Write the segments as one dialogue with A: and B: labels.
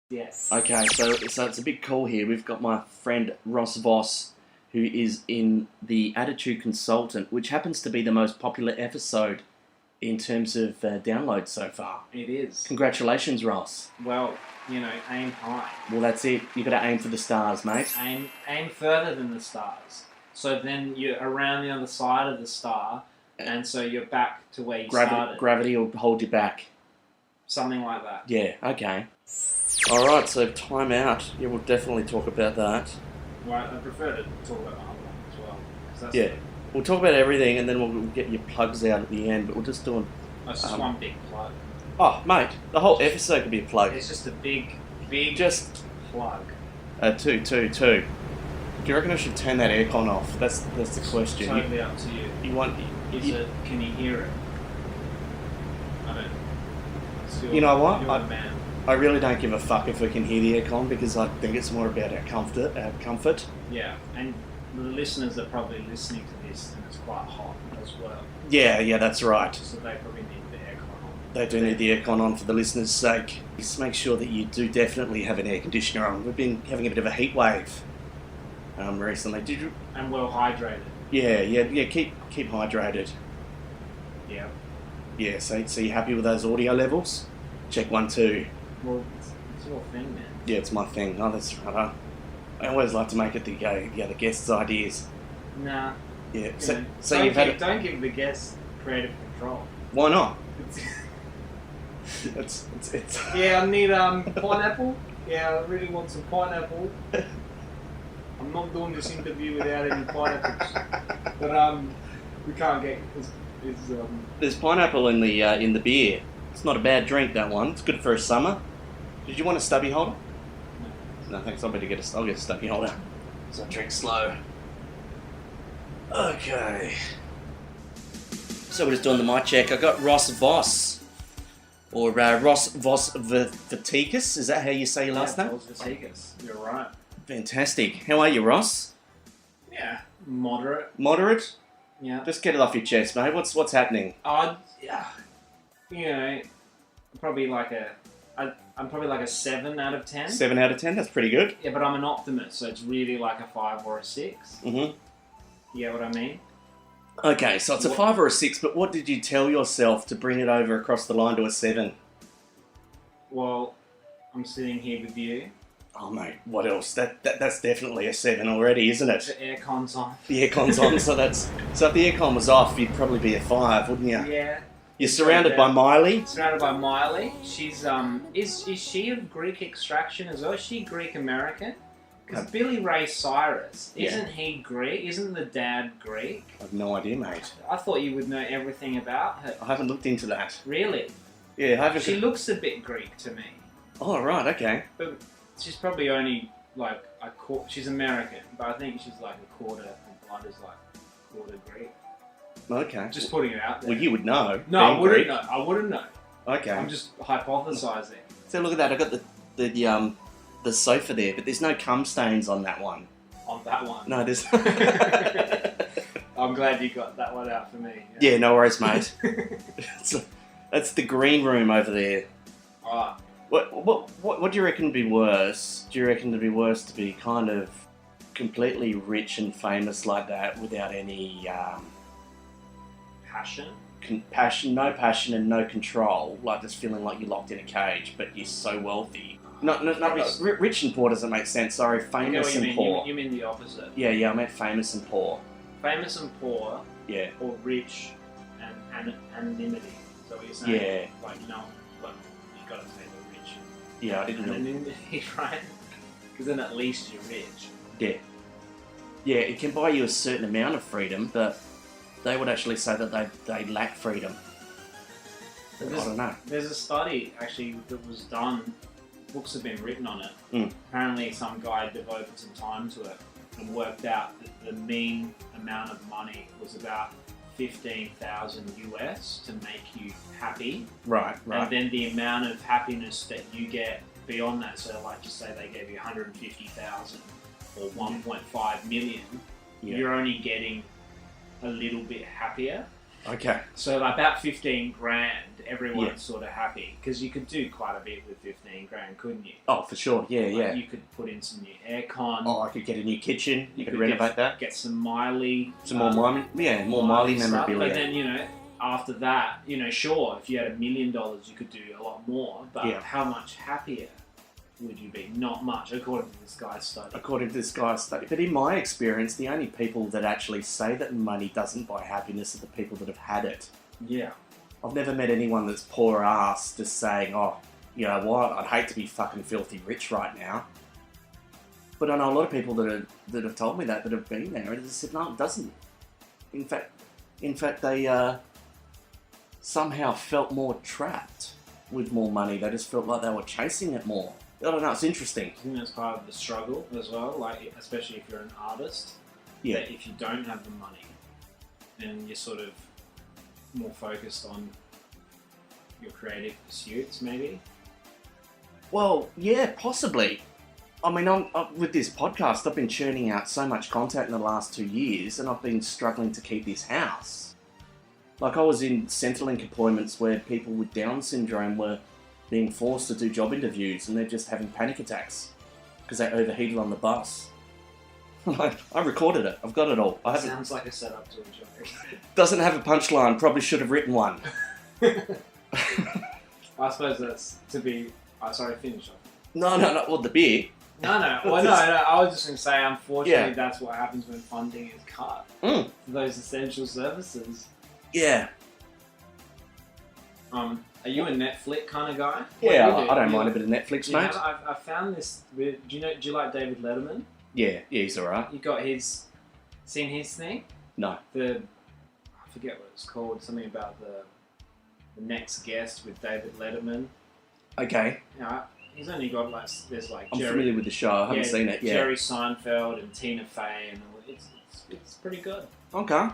A: Yes.
B: Okay, so it's a big call here. We've got my friend Ross Voss, who is in the Attitude Consultant, which happens to be the most popular episode in terms of downloads so far.
A: It is.
B: Congratulations, Ross.
A: Well, aim high.
B: Well, that's it. You've got to aim for the stars, mate.
A: Aim further than the stars. So then you're around the other side of the star, and so you're back to where you started.
B: Gravity will hold you back.
A: Something like that.
B: Yeah, okay. All right, so time out. Yeah, we'll definitely talk about that.
A: Right, I prefer to talk about my other one as well. 'Cause that's
B: Yeah, we'll talk about everything, and then we'll get your plugs out at the end, but we're just doing...
A: It's just one big plug.
B: Oh, mate, the whole episode could be a plug.
A: It's just a big
B: just
A: plug.
B: Two. Do you reckon I should turn that aircon off? That's the question.
A: Totally up to you. Can you hear it? I don't.
B: You know what?
A: You're the man.
B: I really don't give a fuck if we can hear the aircon because I think it's more about our comfort.
A: Yeah, and the listeners are probably listening to this and it's quite hot as well.
B: Yeah, that's right.
A: So they probably need the aircon on.
B: They do need the aircon on for the listeners' sake. Just make sure that you do definitely have an air conditioner on. We've been having a bit of a heat wave recently. Did you?
A: And well hydrated.
B: Yeah. Keep hydrated.
A: Yeah.
B: Yeah. So you're happy with those audio levels? Check 1, 2.
A: Well, it's your thing, man.
B: Yeah, it's my thing. Oh, that's right. I always like to make it the other guests' ideas.
A: Nah.
B: Yeah.
A: Don't give the guests creative control.
B: Why not? It's.
A: Yeah, I need pineapple. Yeah, I really want some pineapple. I'm not doing this interview without any pineapples. But we can't get.
B: There's pineapple in the beer. It's not a bad drink, that one. It's good for a summer. Did you want a stubby holder? No, thanks. I'll get a stubby holder. So I drink slow. Okay. So we're just doing the mic check. I got Ross Voss. Or Ross Voss Vatikas. Is that how you say your last name?
A: Voss Vatikas. You're right.
B: Fantastic. How are you, Ross?
A: Yeah. Moderate.
B: Moderate?
A: Yeah.
B: Just get it off your chest, mate. What's happening?
A: Probably like I'm probably like a 7 out of 10.
B: 7 out of 10? That's pretty good.
A: Yeah, but I'm an optimist, so it's really like a 5 or a 6.
B: Mm-hmm.
A: You get what I mean?
B: Okay, so it's a 5 or a 6, but what did you tell yourself to bring it over across the line to a 7?
A: Well, I'm sitting here with you.
B: Oh, mate, what else? That's definitely a 7 already, isn't it?
A: The aircon's on.
B: The aircon's on, so if the aircon was off, you'd probably be a 5, wouldn't you?
A: Yeah.
B: You're surrounded by Miley.
A: Surrounded by Miley. She's is she of Greek extraction as well? Is she Greek American? Because Billy Ray Cyrus, isn't he Greek? Isn't the dad Greek?
B: I have no idea, mate.
A: I thought you would know everything about her.
B: I haven't looked into that.
A: Really?
B: Yeah, I haven't.
A: She looks a bit Greek to me.
B: Oh, right, okay.
A: But she's probably only like she's American, but I think she's like a quarter, her blood is like a quarter Greek.
B: Okay.
A: Just putting it out there.
B: Well, you would know.
A: No, I wouldn't know. I wouldn't know.
B: Okay.
A: I'm just hypothesizing.
B: So look at that. I got the sofa there, but there's no cum stains on that one.
A: On that one?
B: No, there's...
A: I'm glad you got that one out for me.
B: Yeah, no worries, mate. That's the green room over there.
A: Alright.
B: What do you reckon would be worse? Do you reckon it'd be worse to be kind of completely rich and famous like that without any...
A: Passion?
B: No passion and no control, like just feeling like you're locked in a cage, but you're so wealthy. Not rich and poor doesn't make sense. Sorry, famous and poor.
A: You mean the opposite?
B: Yeah, I meant famous and poor.
A: Famous and poor.
B: Yeah.
A: Or rich and anonymity. Is that what you're saying?
B: Yeah.
A: Like you gotta say the rich.
B: Yeah, I didn't know.
A: Anonymity, right? Because then at least you're rich.
B: Yeah. Yeah, it can buy you a certain amount of freedom, but they would actually say that they lack freedom. I don't know.
A: There's a study actually that was done. Books have been written on it.
B: Mm.
A: Apparently, some guy devoted some time to it and worked out that the mean amount of money was about $15,000 US to make you happy.
B: Right.
A: And then the amount of happiness that you get beyond that. So, like, just say they gave you 150,000 or 1.5 million. Yeah. You're only getting a little bit happier.
B: Okay.
A: So about 15 grand, everyone's
B: Yeah.
A: sort of happy because you could do quite a bit with 15 grand, couldn't you?
B: Oh, for sure. Yeah,
A: Like,
B: yeah.
A: You could put in some new aircon.
B: Oh, I could get a new kitchen. You could
A: could
B: renovate that.
A: Get some Miley.
B: Some more Miley. Yeah, more Miley
A: stuff.
B: memorabilia.
A: But then, after that, sure, if you had $1 million, you could do a lot more. But how much happier would you be? Not much, according to this guy's study.
B: According to this guy's study. But in my experience, the only people that actually say that money doesn't buy happiness are the people that have had it.
A: Yeah.
B: I've never met anyone that's poor ass just saying, oh, you know what, I'd hate to be fucking filthy rich right now. But I know a lot of people that have told me that have been there, and they said, no, it doesn't. In fact, they somehow felt more trapped with more money. They just felt like they were chasing it more. I don't know, it's interesting.
A: I think that's part of the struggle as well, like especially if you're an artist.
B: Yeah.
A: That if you don't have the money and you're sort of more focused on your creative pursuits, maybe?
B: Well, yeah, possibly. I mean, with this podcast, I've been churning out so much content in the last 2 years, and I've been struggling to keep this house. Like, I was in Centrelink appointments where people with Down syndrome were being forced to do job interviews, and they're just having panic attacks because they overheated on the bus. I recorded it. I've got it all.
A: Sounds like a setup to a joke.
B: Doesn't have a punchline. Probably should have written one.
A: I suppose that's to be... sorry, finish off.
B: No. Well, the beer.
A: No. Well, no. I was just going to say, unfortunately, that's what happens when funding is cut for those essential services.
B: Yeah.
A: Are you a Netflix kind of guy?
B: Yeah, I don't mind a bit of Netflix, mate.
A: I found this. Do you like David Letterman?
B: Yeah, he's alright.
A: You got seen his thing?
B: No.
A: I forget what it's called. Something about the next guest with David Letterman.
B: Okay.
A: He's only got there's
B: I'm familiar with the show. I haven't seen it yet.
A: Jerry Seinfeld and Tina Fey, and it's pretty good.
B: Okay.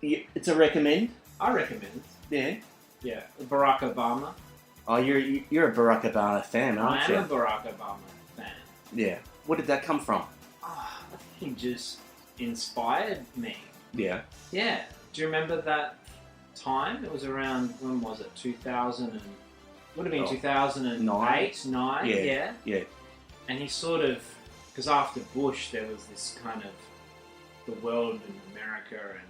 B: It's a recommend.
A: I recommend.
B: Yeah.
A: Yeah. Barack Obama.
B: Oh, you're a Barack Obama fan, aren't you?
A: I am a Barack Obama fan.
B: Yeah. Where did that come from?
A: I think he just inspired me.
B: Yeah.
A: Yeah. Do you remember that time? It was around, when was it? 2000 would have been 2008, 9.
B: Yeah.
A: And he sort of, because after Bush there was this kind of the world in America, and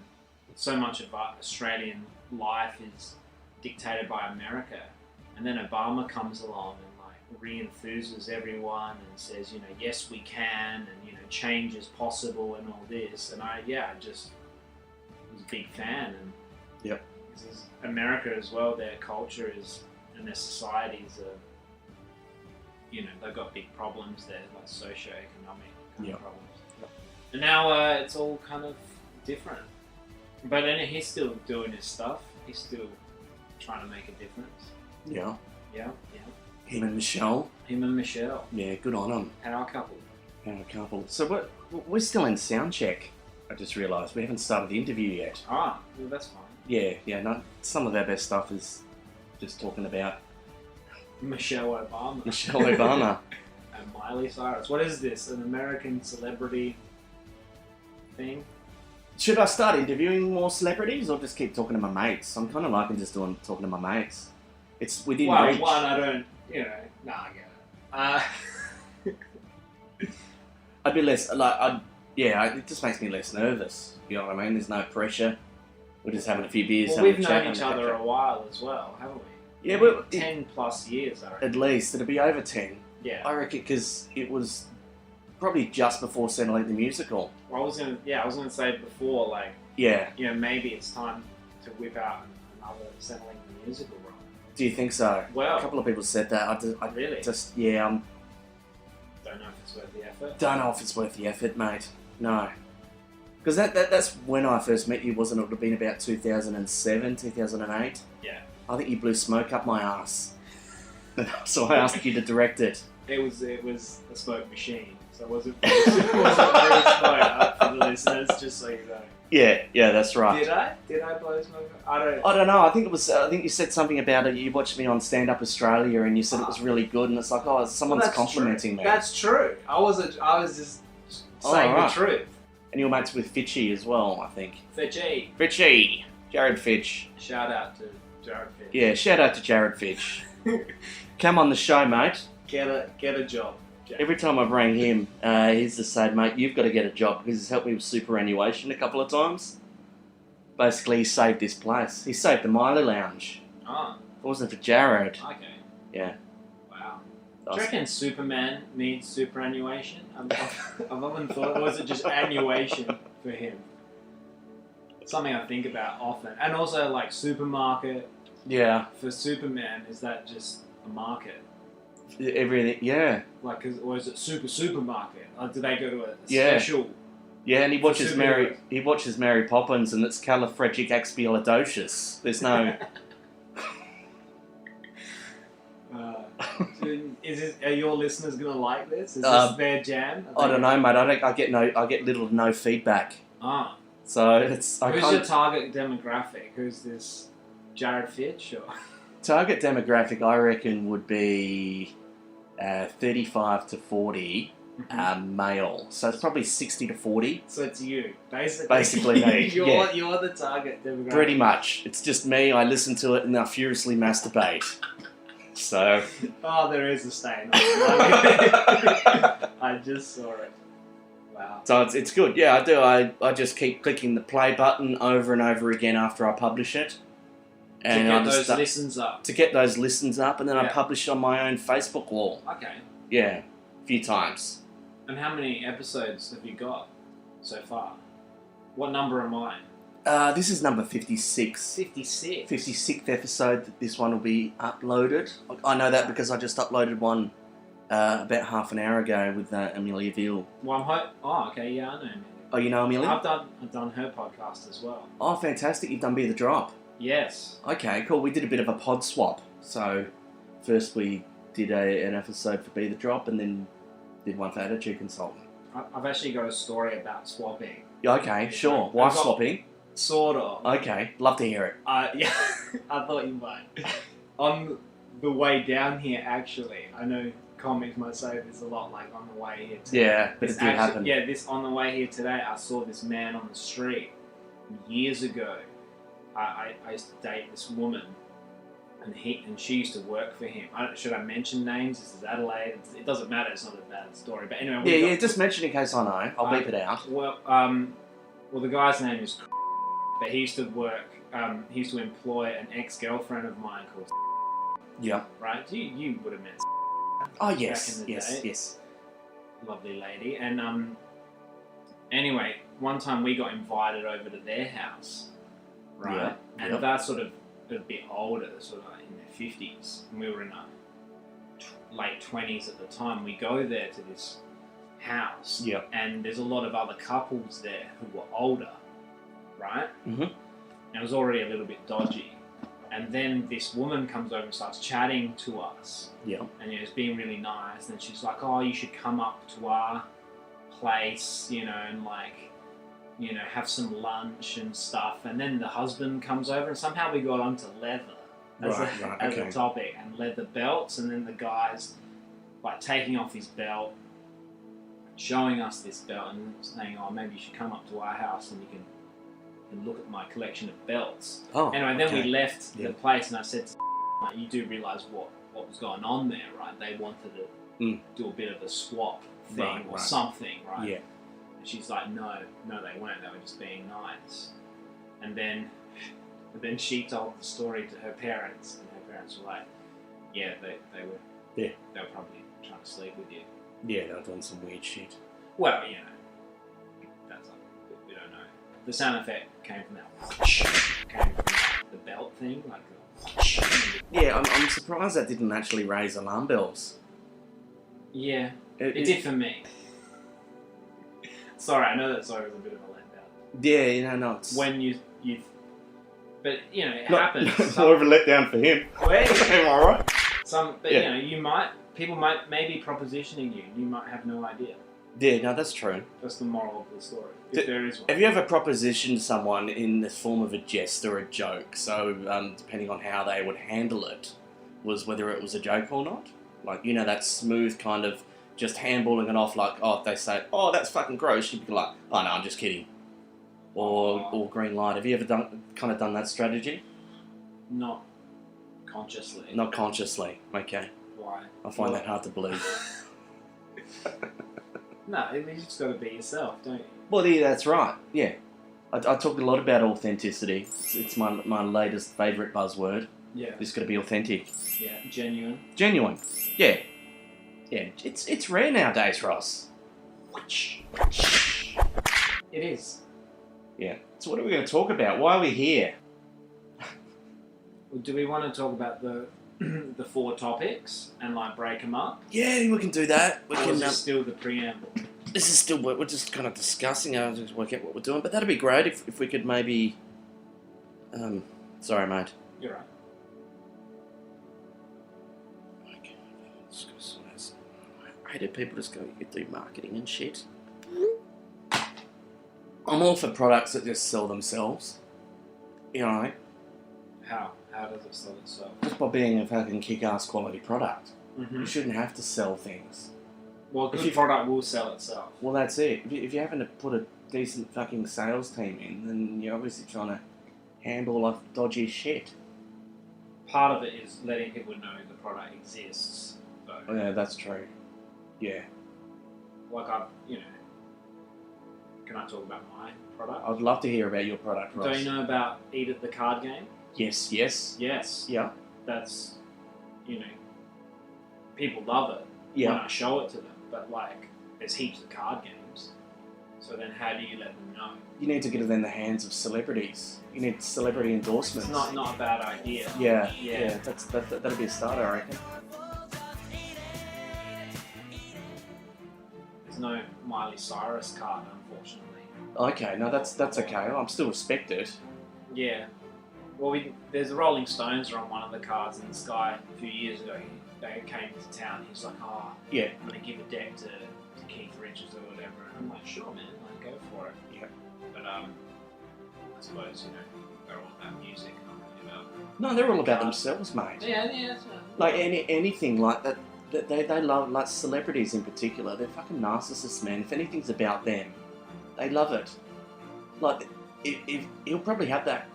A: so much of Australian life is dictated by America. And then Obama comes along and re-enthuses everyone and says, yes we can, and change is possible and all this. And I just was a big fan. And
B: yep.
A: Because America as well, their culture is, and their societies are, they've got big problems there, like socio-economic kind of problems. Yep. And now it's all kind of different. But then he's still doing his stuff. He's still trying to make a difference.
B: Yeah.
A: Yeah.
B: Him and Michelle. Yeah, good on them.
A: Power couple.
B: So we're still in sound check. I just realised we haven't started the interview yet.
A: Well, that's fine.
B: Yeah. Some of our best stuff is just talking about
A: Michelle Obama. And Miley Cyrus. What is this? An American celebrity thing?
B: Should I start interviewing more celebrities or just keep talking to my mates? I'm kind of liking just talking to my mates. It's within reach.
A: One, I don't, I get it.
B: I'd be less, it just makes me less nervous. You know what I mean? There's no pressure. We're just having a few beers.
A: Well, we've known each other a while as well, haven't we?
B: Yeah, but
A: 10 plus years, I reckon.
B: At least. It'll be over 10.
A: Yeah.
B: I reckon, because it was probably just before Adelaide the musical.
A: Well, I was gonna say before, maybe it's time to whip out another Adelaide the musical run.
B: Do you think so?
A: Well,
B: a couple of people said that. I
A: really?
B: Don't
A: know if it's worth the effort.
B: Don't know if it's worth the effort, mate. No. Because that's when I first met you, wasn't it? It would have been about 2007, 2008.
A: Yeah.
B: I think you blew smoke up my ass. So I asked you to direct it.
A: It was a smoke machine, so it wasn't really smoke up for the listeners, just so you know.
B: Yeah, that's right.
A: Did I blow smoke up? I
B: don't know. I think you said something about it. You watched me on Stand Up Australia, and you said it was really good, and it's like, someone's complimenting me.
A: That's true. I was just saying the truth.
B: And you're mates with Fitchy as well, I think.
A: Fitchy.
B: Jared Fitch.
A: Shout out to Jared Fitch.
B: Yeah, shout out to Jared Fitch. Come on the show, mate.
A: Get a job. Jared.
B: Every time I've rang him, he's just said, mate, you've got to get a job because he's helped me with superannuation a couple of times. Basically, he saved this place. He saved the Miley Lounge.
A: Oh.
B: If it wasn't for Jared.
A: Okay.
B: Yeah.
A: Wow. Do you reckon Superman needs superannuation? I've often thought, or was it just annuation for him? Something I think about often. And also, like, supermarket.
B: Yeah.
A: For Superman, is that just a market?
B: Everything, yeah.
A: Like, or is it supermarket? Like, do they go to a
B: Yeah.
A: special...
B: Yeah, and he watches Mary Poppins, and it's califragilisticexpialidocious. There's no...
A: Are your listeners gonna like this? Is this their jam?
B: I don't know, mate. I get little to no feedback.
A: Ah.
B: So it's...
A: Who's your target demographic? Who's this Jared Fitch? Or?
B: Target demographic, I reckon, would be 35 to 40 male. So it's probably 60 to 40.
A: So it's you, basically.
B: Basically me,
A: You're the target demographic.
B: Pretty much. It's just me. I listen to it and I furiously masturbate. So...
A: Oh, there is a stain. I just saw it. Wow.
B: So it's good. Yeah, I do. I just keep clicking the play button over and over again after I publish it.
A: And to get those listens up.
B: To get those listens up, and then I publish on my own Facebook wall.
A: Okay.
B: Yeah, a few times.
A: And how many episodes have you got so far? What number am I?
B: This is number 56.
A: 56?
B: 56th episode that this one will be uploaded. I know that because I just uploaded one about half an hour ago with Amelia Veal.
A: Well, okay, yeah, I know Amelia.
B: Oh, you know Amelia?
A: I've done her podcast as well.
B: Oh, fantastic. You've done Be The Drop.
A: Yes.
B: Okay, cool. We did a bit of a pod swap. So, first we did an episode for Be The Drop and then did one for Attitude Consultant.
A: I've actually got a story about swapping.
B: Yeah, okay, sure. Wife swapping?
A: Sort of.
B: Okay, love to hear it.
A: Yeah, I thought you might. On the way down here, actually, I know comics might say this a lot, like on the way here today.
B: Yeah, but it did happen.
A: Yeah, on the way here today, I saw this man on the street years ago. I used to date this woman, and she used to work for him. Should I mention names? This is Adelaide. It doesn't matter. It's not a bad story. But anyway,
B: Yeah, just mention in case I know. I'll beep it out.
A: Well, the guy's name is, but he used to work. He used to employ an ex-girlfriend of mine called.
B: Yeah.
A: Right. You would have met.
B: Oh yes,
A: back in the day.
B: yes.
A: Lovely lady, and anyway, one time we got invited over to their house. Right,
B: yeah,
A: and they're sort of a bit older, sort of in their 50s, and we were in our late 20s at the time. We go there to this house, and there's a lot of other couples there who were older, right? Mm-hmm. And it was already a little bit dodgy. And then this woman comes over and starts chatting to us, and it's being really nice. And she's like, "Oh, you should come up to our place, and have some lunch and stuff." And then the husband comes over, and somehow we got onto leather as a topic, and leather belts. And then the guy's like taking off his belt, showing us this belt, and saying, "Oh, maybe you should come up to our house and you can look at my collection of belts."
B: Oh,
A: anyway, then we left the place, and I said, like, "You do realise what was going on there, right? They wanted to do a bit of a swap thing or something, right?"
B: Yeah.
A: She's like, no, they weren't. They were just being nice. And then she told the story to her parents, and her parents were like, yeah, they were probably trying to sleep with you.
B: Yeah, they were doing some weird shit.
A: Well, that's we don't know. The sound effect came from the belt thing, like.
B: Yeah, I'm surprised that didn't actually raise alarm bells.
A: Yeah, it did for me. Sorry, I know that story was a bit of a letdown.
B: Yeah, no, it's...
A: When you... But, it happens.
B: More of a letdown for him.
A: Alright. People might maybe propositioning you, and you might have no idea.
B: Yeah, no, that's true.
A: That's the moral of the story, if there is one.
B: Have you ever propositioned someone in the form of a jest or a joke? So, depending on how they would handle it, was whether it was a joke or not? Like, that smooth kind of... just handballing it off, like, if they say, "Oh, that's fucking gross," you'd be like, "Oh no, I'm just kidding." or green light. Have you ever done that strategy?
A: Not consciously.
B: Not consciously. Okay.
A: Why?
B: I find that hard to believe.
A: No, you just got to be yourself, don't you?
B: Well, yeah, that's right. Yeah. I talk a lot about authenticity. It's my latest favourite buzzword.
A: Yeah.
B: It's got to be authentic.
A: Yeah, genuine.
B: Genuine. Yeah. Yeah. It's rare nowadays, Ross.
A: It is.
B: Yeah. So what are we going to talk about? Why are we here?
A: Well, do we want to talk about the 4 topics and like break them up?
B: Yeah, we can do that. We
A: Or
B: can.
A: is this still the preamble?
B: This is still we're just kind of discussing. I just work out what we're doing, but that'd be great if we could maybe. Sorry, mate.
A: You're right.
B: Okay. I hated people just go, you could do marketing and shit. I'm all for products that just sell themselves. You know,
A: How does it sell itself?
B: just by being a fucking kick-ass quality product.
A: Mm-hmm.
B: You shouldn't have to sell things.
A: Well, good product will sell itself.
B: Well, that's it. If you're having to put a decent fucking sales team in, then you're obviously trying to handle off dodgy shit.
A: Part of it is letting people know the product exists. So,
B: Yeah, that's true. Yeah.
A: like can I talk about my product?
B: I'd love to hear about your product, Ross.
A: Don't you know about Eat It the card game?
B: Yes.
A: Yes.
B: Yeah.
A: That's, people love it when I show it to them. But like, there's heaps of card games. So then how do you let them know?
B: You need to get it in the hands of celebrities. You need celebrity endorsements.
A: It's not a bad idea.
B: Yeah.
A: Yeah.
B: That'll be a starter, I reckon.
A: There's no Miley Cyrus card, unfortunately.
B: Okay, no, that's okay. I'm still respect it.
A: Yeah. Well, there's the Rolling Stones are on one of the cards, and this guy a few years ago, they came to town. He's like,
B: Yeah.
A: I'm gonna give a deck to Keith Richards or whatever. And I'm like, sure, man, like go for it.
B: Yeah.
A: But I suppose they're all about music, not really about.
B: No, they're all about themselves, mate.
A: Yeah, that's right.
B: Like anything like that. They love, like celebrities in particular. They're fucking narcissists, man. If anything's about them, they love it. Like, if he'll probably have that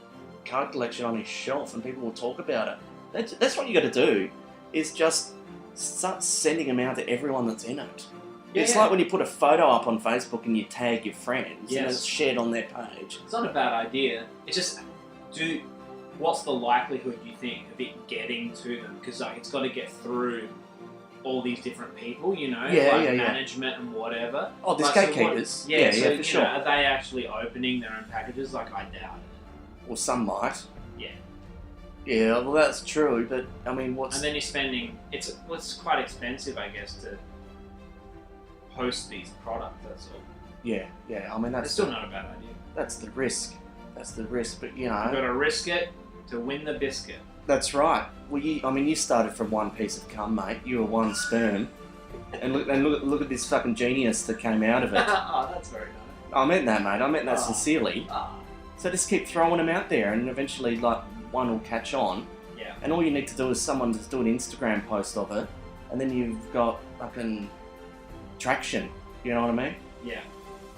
B: card collection on his shelf, and people will talk about it. That's what you got to do. Is just start sending them out to everyone that's in it.
A: Yeah,
B: it's like when you put a photo up on Facebook and you tag your friends, and
A: Yes.
B: it's shared on their page.
A: It's not a bad idea. It's just, what's the likelihood you think of it getting to them? Because like, it's got to get through all these different people, management and whatever.
B: Oh, there's
A: Like, so
B: gatekeepers.
A: so,
B: for sure.
A: Are they actually opening their own packages? Like, I doubt it.
B: Well, some might.
A: Yeah.
B: Yeah, well, that's true, but I mean,
A: And then you're spending. It's quite expensive, I guess, to post these products. That's all.
B: Yeah. I mean, that's
A: It's still not a bad idea.
B: That's the risk. But
A: You've got to risk it to win the biscuit.
B: That's right. Well, you started from one piece of cum, mate. You were one sperm, and look at this fucking genius that came out of it.
A: Oh, that's very nice.
B: I meant that, mate. I meant that sincerely.
A: Ah.
B: So just keep throwing them out there, and eventually, like, one will catch on.
A: Yeah.
B: And all you need to do is someone just do an Instagram post of it, and then you've got fucking traction. You know what I mean?
A: Yeah.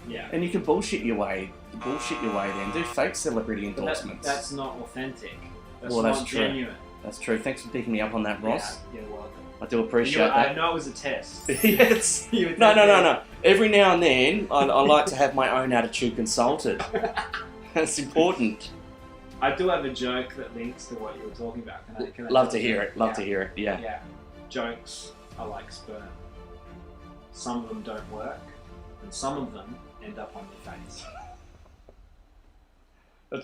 A: Yeah.
B: And you can bullshit your way then. Do fake celebrity
A: But
B: endorsements.
A: that's not authentic. That's
B: Well, that's
A: not
B: true.
A: genuine.
B: That's true. Thanks for picking me up on that, Ross.
A: Yeah, you're welcome.
B: I do appreciate
A: I
B: that.
A: know it was a test.
B: Yes. No. Every now and then, I like to have my own attitude consulted. That's important.
A: I do have a joke that links to what you were talking about. Can I
B: Love
A: tell
B: to
A: you?
B: hear it. Love to hear it. Yeah.
A: Yeah. Jokes are like sperm. Some of them don't work, and some of them end up on your face.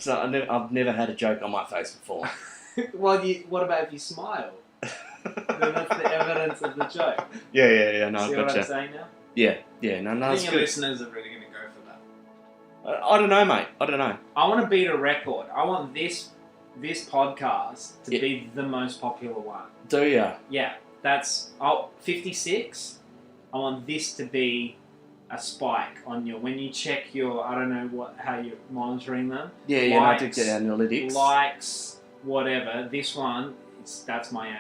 B: I've never had a joke on my face before.
A: Well, what about if you smile? Then that's the evidence of the joke.
B: Yeah. No,
A: See
B: gotcha.
A: what I'm saying now?
B: Yeah. No,
A: I
B: it's
A: think
B: good.
A: your listeners are really going to go for that.
B: I don't know, mate. I don't know.
A: I want to beat a record. I want this podcast to be the most popular one.
B: Do ya?
A: Yeah, that's 56. I want this to be a spike on when you check your, I don't know how you're monitoring them.
B: Yeah. I did get analytics.
A: Likes, whatever. This one, that's my aim.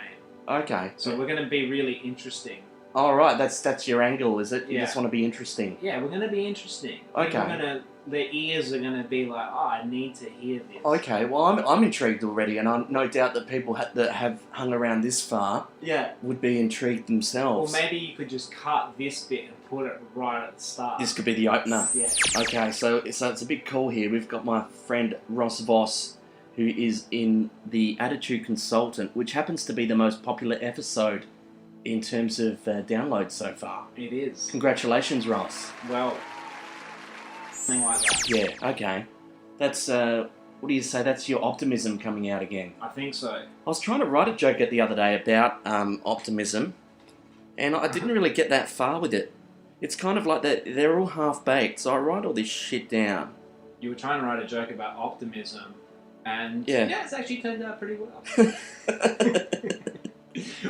B: Okay.
A: So we're going to be really interesting.
B: All right. That's your angle, is it? You
A: Yeah.
B: just want to be interesting.
A: Yeah, we're going to be interesting.
B: Okay.
A: We're going to their ears are going to be like, oh, I need to hear this.
B: Okay, well, I'm intrigued already, and I'm no doubt that people that have hung around this far would be intrigued themselves.
A: Or maybe you could just cut this bit and put it right at the start.
B: This could be the opener.
A: Yeah.
B: Okay, so it's a big call here. We've got my friend Voss, who is in the Attitude Consultant, which happens to be the most popular episode in terms of downloads so far.
A: It is.
B: Congratulations, Ross.
A: Well, something like that.
B: Yeah, okay. That's, what do you say, that's your optimism coming out again?
A: I think so.
B: I was trying to write a joke the other day about optimism, and I didn't really get that far with it. It's kind of like that, they're all half-baked, so I write all this shit down.
A: You were trying to write a joke about optimism, and it's actually turned out pretty well.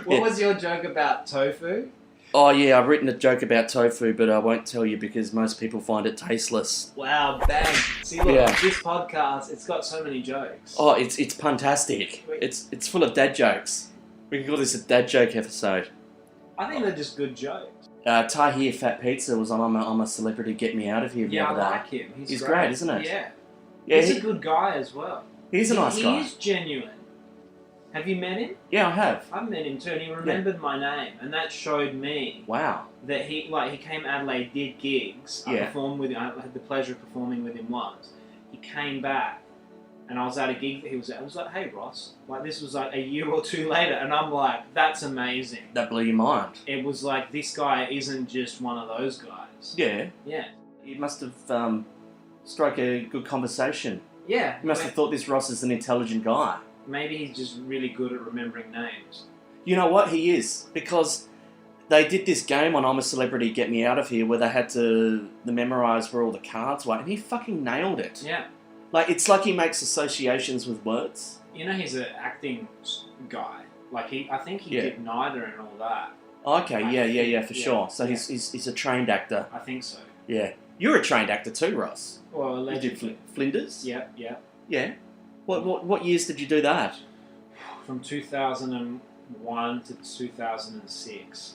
A: What was your joke about tofu?
B: Oh yeah, I've written a joke about tofu, but I won't tell you because most people find it tasteless.
A: Wow, bang! See, look, this podcast, it's got so many jokes.
B: Oh, it's puntastic. It's full of dad jokes. We can call this a dad joke episode.
A: I think they're just good jokes.
B: Tahir Fat Pizza was on I'm a Celebrity, Get Me Out of Here the other day.
A: I like him. He's
B: great, isn't it?
A: Yeah.
B: He's
A: a good guy as well.
B: He's a nice guy.
A: He's genuine. Have you met him?
B: Yeah, I have.
A: I've met him too, and he remembered my name, and that showed me that he came to Adelaide, did gigs. I performed with him. I had the pleasure of performing with him once. He came back, and I was at a gig that he was at. I was like, "Hey, Ross!" Like this was like a year or two later, and I'm like, "That's amazing."
B: That blew your mind.
A: It was like this guy isn't just one of those guys.
B: Yeah.
A: Yeah.
B: You must have struck a good conversation.
A: Yeah.
B: You must have thought this Ross is an intelligent guy.
A: Maybe he's just really good at remembering names.
B: You know what? He is. Because they did this game on I'm a Celebrity, Get Me Out of Here where they had to memorise where all the cards were, and he fucking nailed it.
A: Yeah.
B: Like, it's like he makes associations with words.
A: You know, he's an acting guy. Like, I think he did neither and all that.
B: Okay, yeah, for sure. So he's a trained actor.
A: I think so.
B: Yeah. You're a trained actor too, Ross.
A: Well, allegedly.
B: You did Flinders?
A: Yeah.
B: Yeah. What years did you do that?
A: From 2001 to 2006.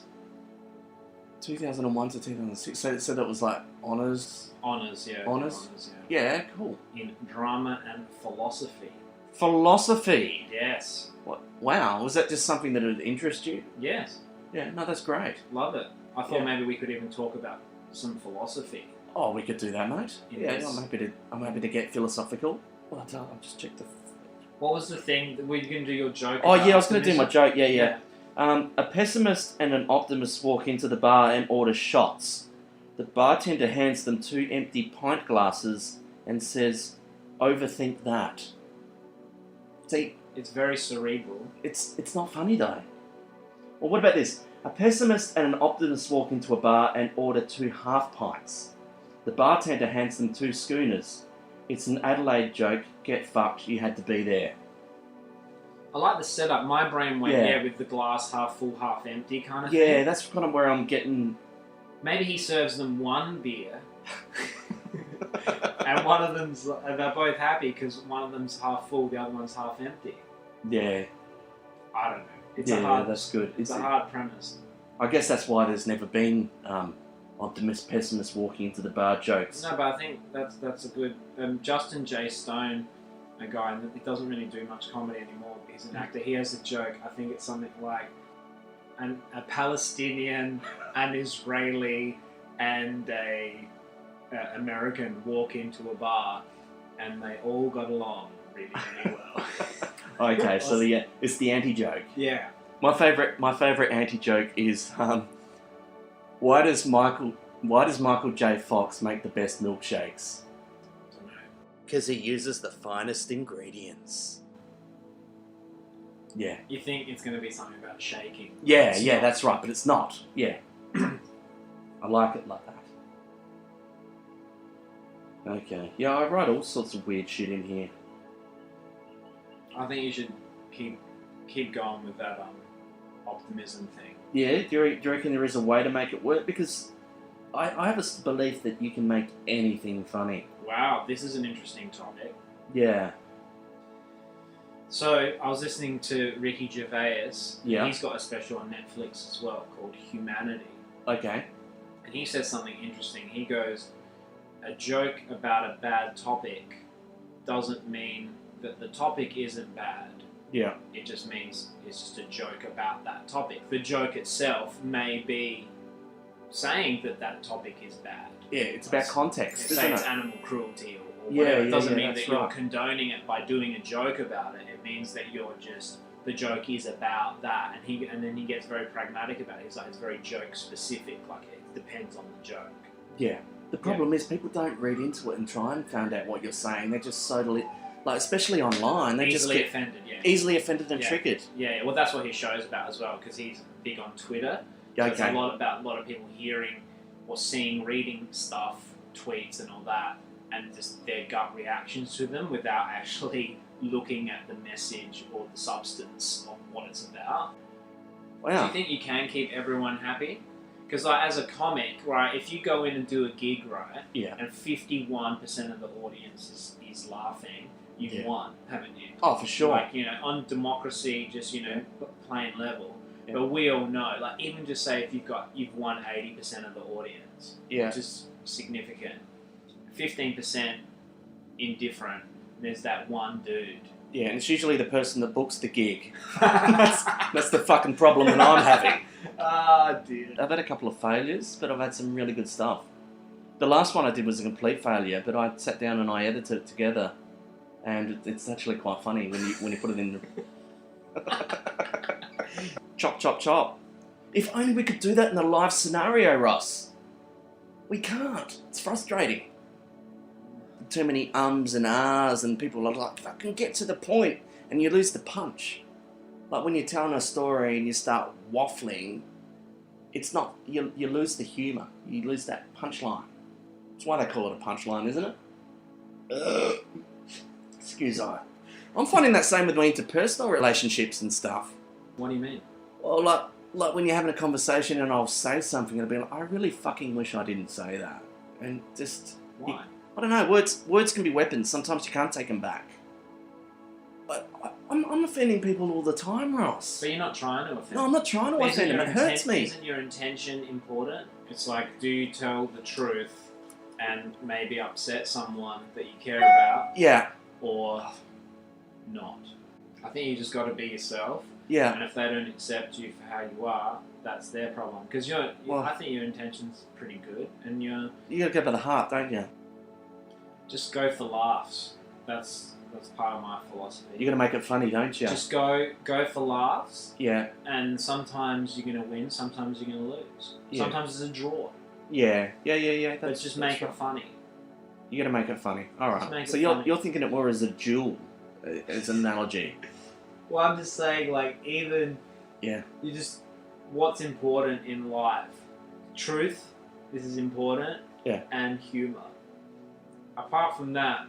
B: 2001 to 2006. So that was like honours?
A: Honours, yeah.
B: Honours? Yeah, cool.
A: In drama and philosophy.
B: Philosophy?
A: Yes.
B: What? Wow, was that just something that would interest you?
A: Yes.
B: Yeah, no, that's great.
A: Love it. I thought maybe we could even talk about some philosophy.
B: Oh, we could do that, mate. I'm happy to get philosophical. Well, I'll just check the...
A: What was the thing? Were you going to do your joke?
B: Oh, yeah, I was going to do my joke. Yeah. A pessimist and an optimist walk into the bar and order shots. The bartender hands them 2 empty pint glasses and says, "Overthink that." See,
A: it's very cerebral.
B: It's not funny though. Well, what about this? A pessimist and an optimist walk into a bar and order 2 half pints. The bartender hands them 2 schooners. It's an Adelaide joke. Get fucked. You had to be there.
A: I like the setup. My brain went with the glass half full, half empty kind of thing.
B: Yeah, that's kind of where I'm getting...
A: Maybe he serves them 1 beer. And one of them's... They're both happy because one of them's half full, the other one's half empty.
B: Yeah.
A: I don't know.
B: That's good.
A: It's a hard premise.
B: I guess that's why there's never been... optimist, pessimist walking into the bar jokes.
A: No, but I think that's a good... Justin J. Stone, a guy that doesn't really do much comedy anymore, he's an actor, he has a joke, I think it's something like a Palestinian, an Israeli, and a American walk into a bar, and they all got along really, really well.
B: Okay, so it's the anti-joke.
A: Yeah.
B: My favourite anti-joke is... Why does Michael J. Fox make the best milkshakes?
A: I don't know.
B: Because he uses the finest ingredients. Yeah.
A: You think it's going to be something about shaking?
B: Yeah, that's right, but it's not. Yeah. I like it like that. Okay. Yeah, I write all sorts of weird shit in here.
A: I think you should keep going with that optimism thing.
B: Yeah, do you reckon there is a way to make it work? Because I have a belief that you can make anything funny.
A: Wow, this is an interesting topic.
B: Yeah.
A: So, I was listening to Ricky Gervais.
B: Yeah.
A: He's got a special on Netflix as well called Humanity.
B: Okay.
A: And he says something interesting. He goes, a joke about a bad topic doesn't mean that the topic isn't bad.
B: Yeah.
A: It just means it's just a joke about that topic. The joke itself may be saying that topic is bad.
B: Yeah, it's about context,
A: Say
B: isn't
A: it's
B: it?
A: animal cruelty or whatever. It doesn't mean that you're
B: right.
A: condoning it by doing a joke about it. It means that you're just, the joke is about that. And then he gets very pragmatic about it. He's like, it's very joke specific. Like, it depends on the joke.
B: Yeah. The problem is people don't read into it and try and find out what you're saying. They're just so like, especially online, they
A: Easily
B: just get
A: offended, yeah.
B: easily offended and triggered.
A: Yeah, well, that's what his show's about as well, because he's big on Twitter.
B: Yeah,
A: It's a lot about a lot of people hearing or seeing, reading stuff, tweets and all that, and just their gut reactions to them without actually looking at the message or the substance of what it's about.
B: Wow.
A: Do you think you can keep everyone happy? Because like, as a comic, right, if you go in and do a gig, right,
B: Yeah.
A: and 51% of the audience is laughing, you've won, haven't you?
B: Oh, for sure.
A: Like, you know, on democracy, just, you know, plain level.
B: Yeah.
A: But we all know, like, even just say if you've won 80% of the audience, which is significant. 15% indifferent. There's that one dude.
B: Yeah, and it's usually the person that books the gig. That's the fucking problem that I'm having.
A: Ah, dear.
B: I've had a couple of failures, but I've had some really good stuff. The last one I did was a complete failure, but I sat down and I edited it together, and it's actually quite funny when you put it in. Chop, chop, chop. If only we could do that in a live scenario, Ross. We can't. It's frustrating. Too many ums and ahs, and people are like, fucking get to the point, and you lose the punch. Like when you're telling a story and you start waffling, it's not, you lose the humour. You lose that punchline. That's why they call it a punchline, isn't it? Ugh. Excuse me. I'm finding that same with my interpersonal relationships and stuff.
A: What do you mean?
B: Well, like when you're having a conversation and I'll say something and I'll be like, I really fucking wish I didn't say that. And just...
A: Why?
B: I don't know, words can be weapons. Sometimes you can't take them back. But I'm offending people all the time, Ross.
A: But you're not trying to offend.
B: No, I'm not trying to offend them. It hurts me.
A: Isn't your intention important? It's like, do you tell the truth and maybe upset someone that you care about?
B: Yeah.
A: Or not? I think you just got to be yourself.
B: Yeah.
A: And if they don't accept you for how you are, that's their problem. Because I think your intention's pretty good, and you
B: got to go by the heart, don't you?
A: Just go for laughs. That's part of my philosophy.
B: You got to make it funny, don't you?
A: Just go for laughs.
B: Yeah.
A: And sometimes you're going to win, sometimes you're going to lose.
B: Yeah.
A: Sometimes it's a draw.
B: Yeah.
A: But just make it funny.
B: You got to make it funny. All right. So
A: funny.
B: you're thinking it more as a duel, as an analogy.
A: Well, I'm just saying, like, even...
B: Yeah.
A: What's important in life? Truth, this is important.
B: Yeah.
A: And humour. Apart from that,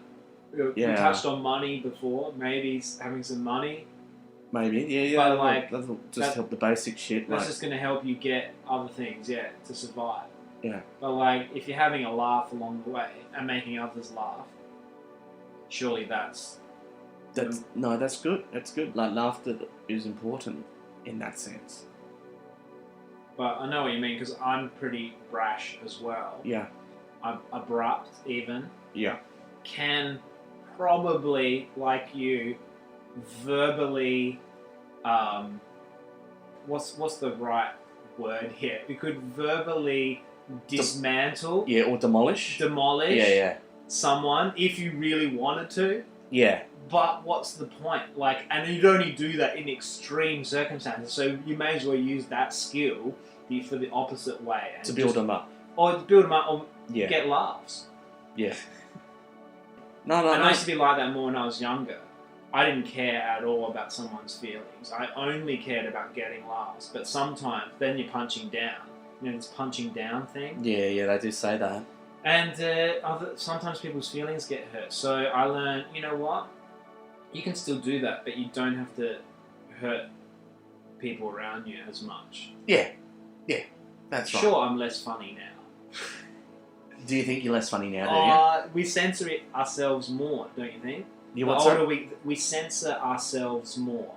A: we touched on money before. Maybe having some money.
B: Maybe, yeah.
A: But like,
B: that'll just help the basic shit.
A: That's just going to help you get other things, to survive.
B: Yeah.
A: But like, if you're having a laugh along the way and making others laugh, surely that's
B: good. That's good. Like, laughter is important in that sense.
A: But I know what you mean, because I'm pretty brash as well.
B: Yeah.
A: I'm abrupt, even.
B: Yeah.
A: Can probably, like you, verbally, what's the right word here? We could verbally dismantle.
B: Or demolish. Yeah.
A: Someone if you really wanted to.
B: Yeah.
A: But what's the point? Like, and you'd only do that in extreme circumstances. So you may as well use that skill for the opposite way.
B: To build them up.
A: Or to build them up, or get laughs.
B: Yeah. No.
A: I used to be like that more when I was younger. I didn't care at all about someone's feelings. I only cared about getting laughs. But sometimes, then you're punching down. You know, this punching down thing.
B: Yeah, they do say that.
A: And sometimes people's feelings get hurt. So I learned, you know what? You can still do that, but you don't have to hurt people around you as much.
B: Yeah, that's right.
A: Sure, I'm less funny now.
B: Do you think you're less funny now, do you?
A: We censor it ourselves more, don't you think?
B: The
A: older we censor ourselves more,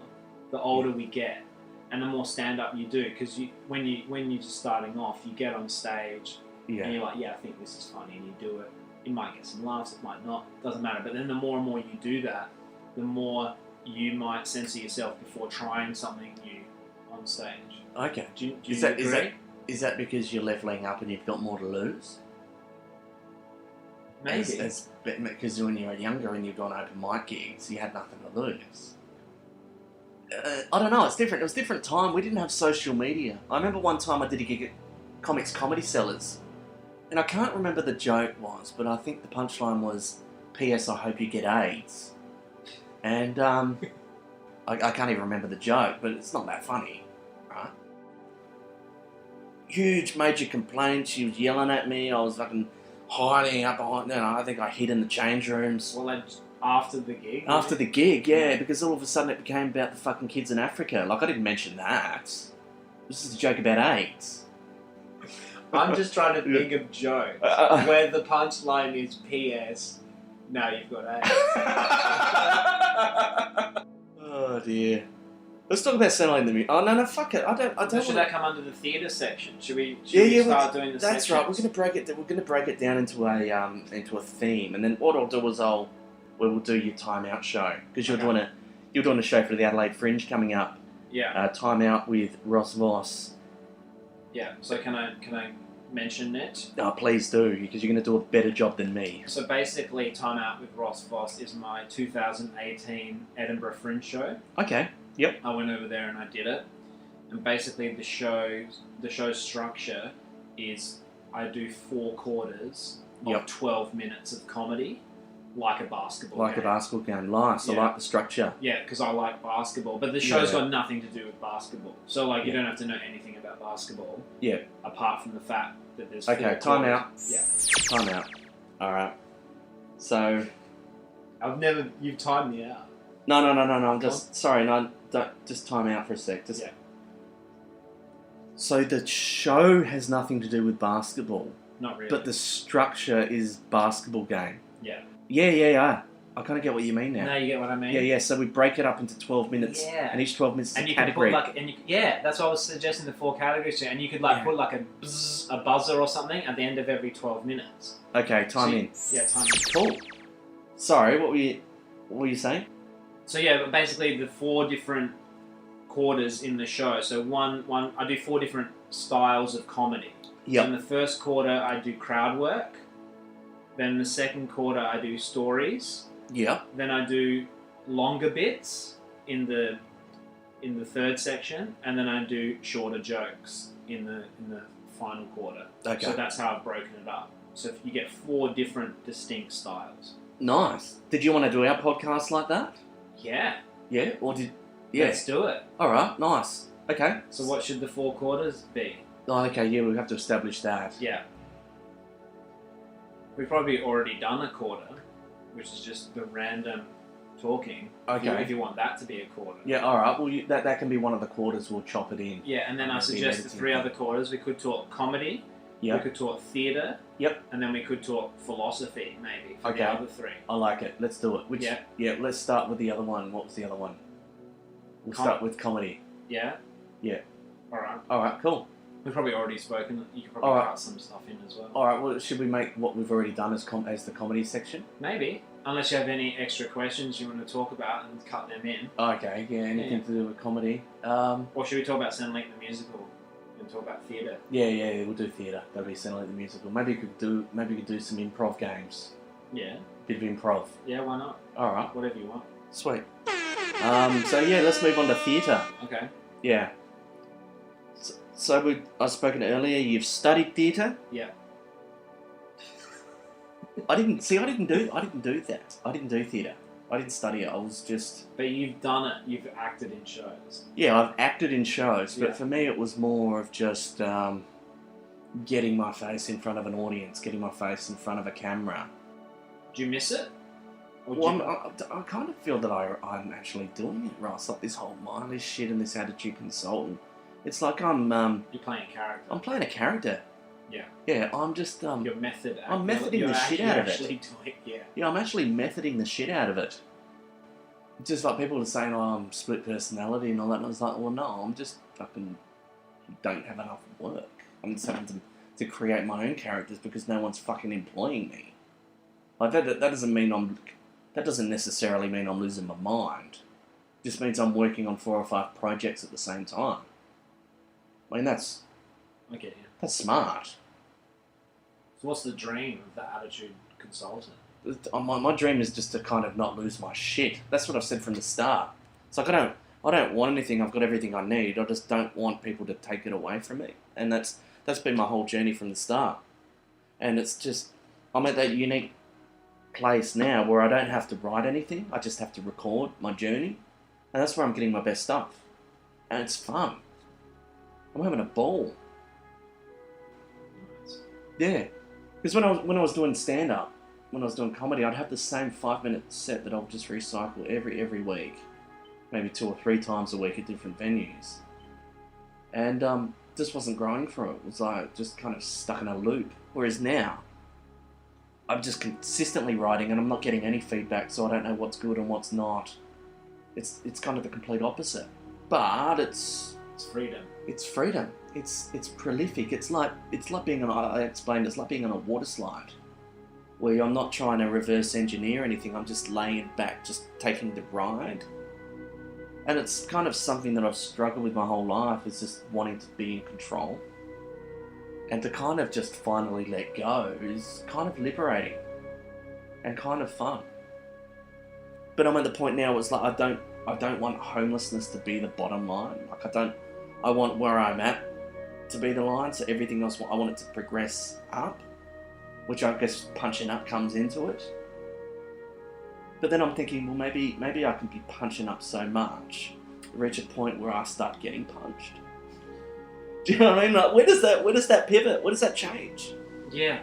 A: the older we get, and the more stand-up you do. Because when you're just starting off, you get on stage, and you're like, I think this is funny, and you do it. You might get some laughs, it might not, doesn't matter. But then the more and more you do that, the more you might censor yourself before trying something new on stage.
B: Okay.
A: Do you agree?
B: Is that because you're leveling up and you've got more to lose?
A: Maybe.
B: Because when you were younger and you've gone open mic gigs, you had nothing to lose. I don't know, it's different. It was a different time. We didn't have social media. I remember one time I did a gig at Comics Comedy Cellars, and I can't remember the joke was, but I think the punchline was, P.S. I hope you get AIDS. And I can't even remember the joke, but it's not that funny, right? Huge major complaint. She was yelling at me. I was fucking hiding up behind. I think I hid in the change rooms.
A: Well, after the gig?
B: After the gig, yeah, because all of a sudden it became about the fucking kids in Africa. Like, I didn't mention that. This is a joke about AIDS.
A: I'm just trying to think of jokes where the punchline is P.S. Now you've got AIDS.
B: Oh dear. Let's talk about Sunlight in the Music. Oh no, fuck it. I don't.
A: Should that come under the theatre section? Should we start doing the
B: That's
A: sections?
B: right. We're gonna break it down into a theme, and then what I'll do is we'll do your time out show because you're doing a show for the Adelaide Fringe coming up.
A: Yeah.
B: Time out with Ross Voss.
A: Yeah. So can I mention it?
B: Oh, please do, because you're going to do a better job than me.
A: So basically, Time Out with Ross Voss is my 2018 Edinburgh Fringe show.
B: Okay. Yep.
A: I went over there and I did it. And basically, the show's structure is I do 4 quarters of 12 minutes of comedy, like a basketball game.
B: Like a basketball game. Nice. Yeah. I like the structure.
A: Yeah, because I like basketball. But the show's got nothing to do with basketball. So, you don't have to know anything about basketball. Yeah. Apart from the fact that there's 4 quarters.
B: Time out.
A: Yeah.
B: Time out. All right. So...
A: You've timed me out.
B: No. I'm just... Sorry, no. Just time out for a sec.
A: Yeah.
B: So the show has nothing to do with basketball.
A: Not really.
B: But the structure is basketball game.
A: Yeah.
B: Yeah. I kind of get what you mean now.
A: Now you get what I mean?
B: Yeah. So we break it up into 12 minutes. Yeah. And each 12 minutes is a category.
A: That's why I was suggesting the 4 categories. And you could put a buzzer or something at the end of every 12 minutes.
B: Okay, time in.
A: Yeah, time in.
B: Cool. Sorry, what were you saying?
A: So yeah, but basically the 4 different quarters in the show. So one I do 4 different styles of comedy.
B: Yeah.
A: So in the first quarter I do crowd work. Then the second quarter I do stories.
B: Yeah.
A: Then I do longer bits in the third section, and then I do shorter jokes in the final quarter. Okay. So that's how I've broken it up. So you get 4 different distinct styles.
B: Nice. Did you want to do our podcast like that?
A: Yeah.
B: Yeah? Yeah.
A: Let's do it.
B: Alright, nice. Okay.
A: So what should the 4 quarters be?
B: Oh, okay, yeah, we'll have to establish that.
A: Yeah. We've probably already done a quarter, which is just the random talking.
B: Okay.
A: If you want that to be a quarter.
B: Yeah, alright, well that can be one of the quarters, we'll chop it in.
A: Yeah, and then I suggest the 3 other quarters. We could talk comedy. Yep. We could talk theatre.
B: Yep.
A: And then we could talk philosophy, maybe, for the other 3.
B: I like it. Let's do it. Yeah, let's start with the other one. What was the other one? We'll start with comedy.
A: Yeah?
B: Yeah.
A: Alright,
B: cool.
A: We've probably already spoken. You could probably cut some stuff in as well.
B: Alright, well, should we make what we've already done as the comedy section?
A: Maybe. Unless you have any extra questions you want to talk about and cut them in.
B: Okay, yeah, anything to do with comedy.
A: Or should we talk about Centrelink the musical? And talk about theatre.
B: Yeah, we'll do theatre. That'll be Centrelink the musical. Maybe we could do some improv games.
A: Yeah.
B: Bit of improv.
A: Yeah, why not?
B: Alright.
A: Whatever you want.
B: Sweet. So yeah, let's move on to theatre.
A: Okay.
B: Yeah. So I've spoken earlier, you've studied theatre?
A: Yeah.
B: I didn't do that. I didn't do theatre. I didn't study it. I was just...
A: But you've done it. You've acted in shows.
B: Yeah, I've acted in shows. But for me, it was more of just getting my face in front of an audience, getting my face in front of a camera.
A: Do you miss it?
B: I kind of feel that I'm actually doing it, Ross. Like this whole mindless shit and this attitude consultant. It's like I'm...
A: You're playing a character.
B: I'm playing a character.
A: Yeah.
B: Yeah, I'm just...
A: Your method.
B: I'm methoding the shit out of it.
A: Yeah.
B: Yeah, I'm actually methoding the shit out of it. Just like people are saying, I'm split personality and all that, and I was like, well, no, I'm just fucking don't have enough work. I'm just having to create my own characters because no one's fucking employing me. Like that doesn't mean that doesn't necessarily mean I'm losing my mind. It just means I'm working on 4 or 5 projects at the same time. I mean, that's smart.
A: So what's the dream of the attitude consultant?
B: My dream is just to kind of not lose my shit. That's what I've said from the start. It's like I don't want anything. I've got everything I need. I just don't want people to take it away from me. And that's been my whole journey from the start. And it's just, I'm at that unique place now where I don't have to write anything. I just have to record my journey. And that's where I'm getting my best stuff. And it's fun. I'm having a ball. Yeah. Because when I was doing stand-up, when I was doing comedy, I'd have the same 5-minute set that I'll just recycle every week. Maybe 2 or 3 times a week at different venues. And just wasn't growing for it. It was like just kind of stuck in a loop. Whereas now, I'm just consistently writing and I'm not getting any feedback, so I don't know what's good and what's not. It's kind of the complete opposite. But it's
A: freedom.
B: It's freedom. It's prolific. It's like being on, I explained, it's like being on a water slide, where I'm not trying to reverse engineer anything. I'm just laying back, just taking the ride. And it's kind of something that I've struggled with my whole life, is just wanting to be in control. And to kind of just finally let go is kind of liberating and kind of fun. But I'm at the point now, it's like I don't want homelessness to be the bottom line. Like I want where I'm at to be the line, so everything else, I want it to progress up, which I guess punching up comes into it. But then I'm thinking, well, maybe I can be punching up so much, reach a point where I start getting punched. Do you know what I mean? Like, where does that pivot? Where does that change?
A: Yeah.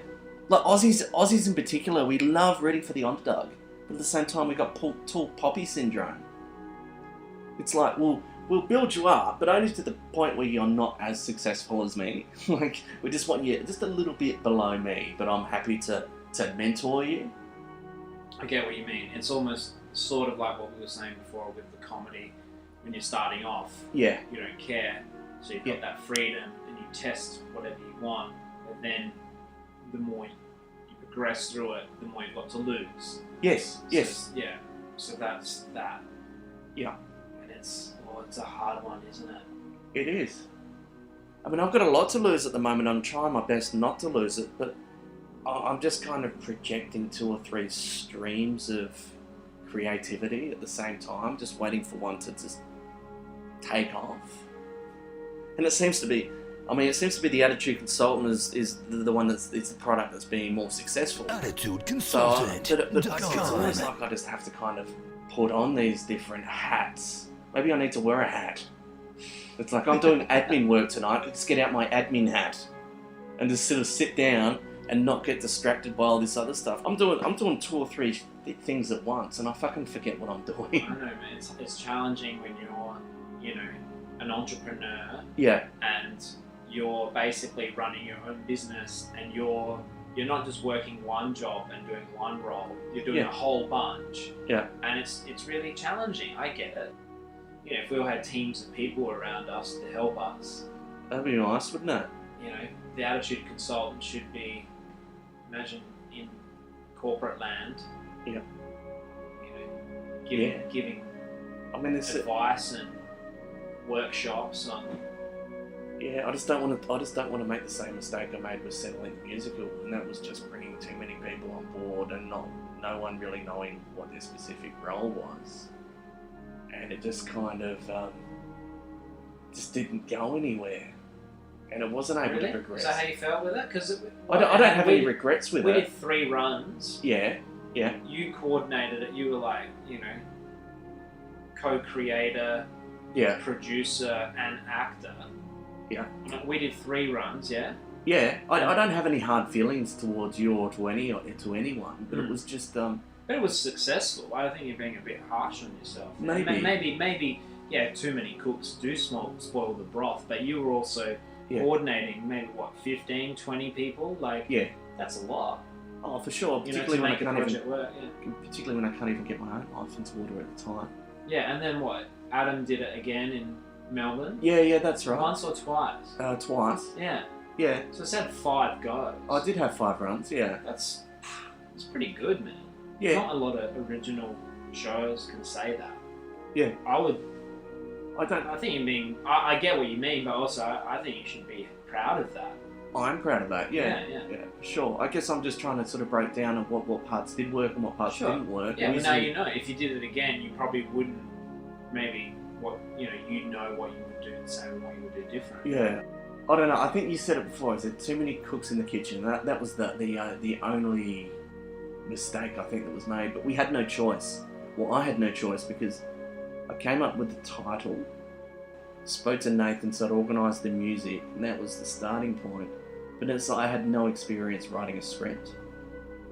B: Like Aussies in particular, we love rooting for the underdog, but at the same time, we got tall poppy syndrome. It's like, we'll build you up, but only to the point where you're not as successful as me. Like, we just want you just a little bit below me, but I'm happy to mentor you.
A: I get what you mean. It's almost sort of like what we were saying before with the comedy. When you're starting off,
B: yeah,
A: you don't care, so you've got that freedom and you test whatever you want, but then the more you progress through it, the more you've got to lose.
B: Yes.
A: Yeah, so that's that.
B: Yeah.
A: And it's a hard one, isn't it?
B: It is. I mean, I've got a lot to lose at the moment. I'm trying my best not to lose it, but I'm just kind of projecting 2 or 3 streams of creativity at the same time, just waiting for one to just take off. And it seems to be the attitude consultant is the one it's the product that's being more successful.
C: Attitude consultant.
B: But it's almost like I just have to kind of put on these different hats. Maybe I need to wear a hat. It's like, I'm doing admin work tonight. Let's get out my admin hat and just sort of sit down and not get distracted by all this other stuff. I'm doing 2 or 3 things at once, and I fucking forget what I'm doing.
A: I know, man. It's challenging when you're, an entrepreneur.
B: Yeah.
A: And you're basically running your own business, and you're not just working one job and doing one role. You're doing a whole bunch.
B: Yeah.
A: And it's really challenging. I get it. If we all had teams of people around us to help us,
B: that'd be nice, wouldn't it?
A: The attitude consultant should be, imagine in corporate land.
B: Yeah.
A: Giving advice and workshops on.
B: Yeah, I just don't want to make the same mistake I made with settling the musical, and that was just bringing too many people on board and no one really knowing what their specific role was, and it just kind of just didn't go anywhere, and it wasn't able to progress.
A: Is that how you felt with it? Because
B: I don't have any regrets with it.
A: We did 3 runs.
B: Yeah.
A: You coordinated it. You were like, co-creator, producer, and actor.
B: Yeah.
A: We did 3 runs. Yeah.
B: Yeah. I don't have any hard feelings towards you or to anyone, but it was just. But
A: it was successful. I think you're being a bit harsh on yourself.
B: Maybe.
A: Yeah. Too many cooks do spoil the broth, but you were also coordinating maybe 15, 20 people. Like, that's a lot.
B: Oh, for sure.
A: Particularly when I can't
B: even get my own life into order at the time.
A: Yeah, and then what? Adam did it again in Melbourne?
B: Yeah, that's right.
A: Once or twice?
B: Twice.
A: Yeah.
B: Yeah.
A: So it's had 5 goes.
B: I did have 5 runs, yeah.
A: That's It's pretty good, man.
B: Yeah.
A: Not a lot of original shows can say that.
B: Yeah.
A: I think you mean... I get what you mean, but also I think you should be proud of that.
B: I'm proud of that, yeah, for sure. I guess I'm just trying to sort of break down of what parts did work and what parts didn't work.
A: Yeah, but now you know. If you did it again, you probably wouldn't maybe what you know what you would do the same and what you would do different.
B: Yeah. I don't know, I think you said it before, I said too many cooks in the kitchen. That was the only mistake I think that was made, but we had no choice. Well, I had no choice because I came up with the title, spoke to Nathan, so I'd organised the music, and that was the starting point. But I had no experience writing a script,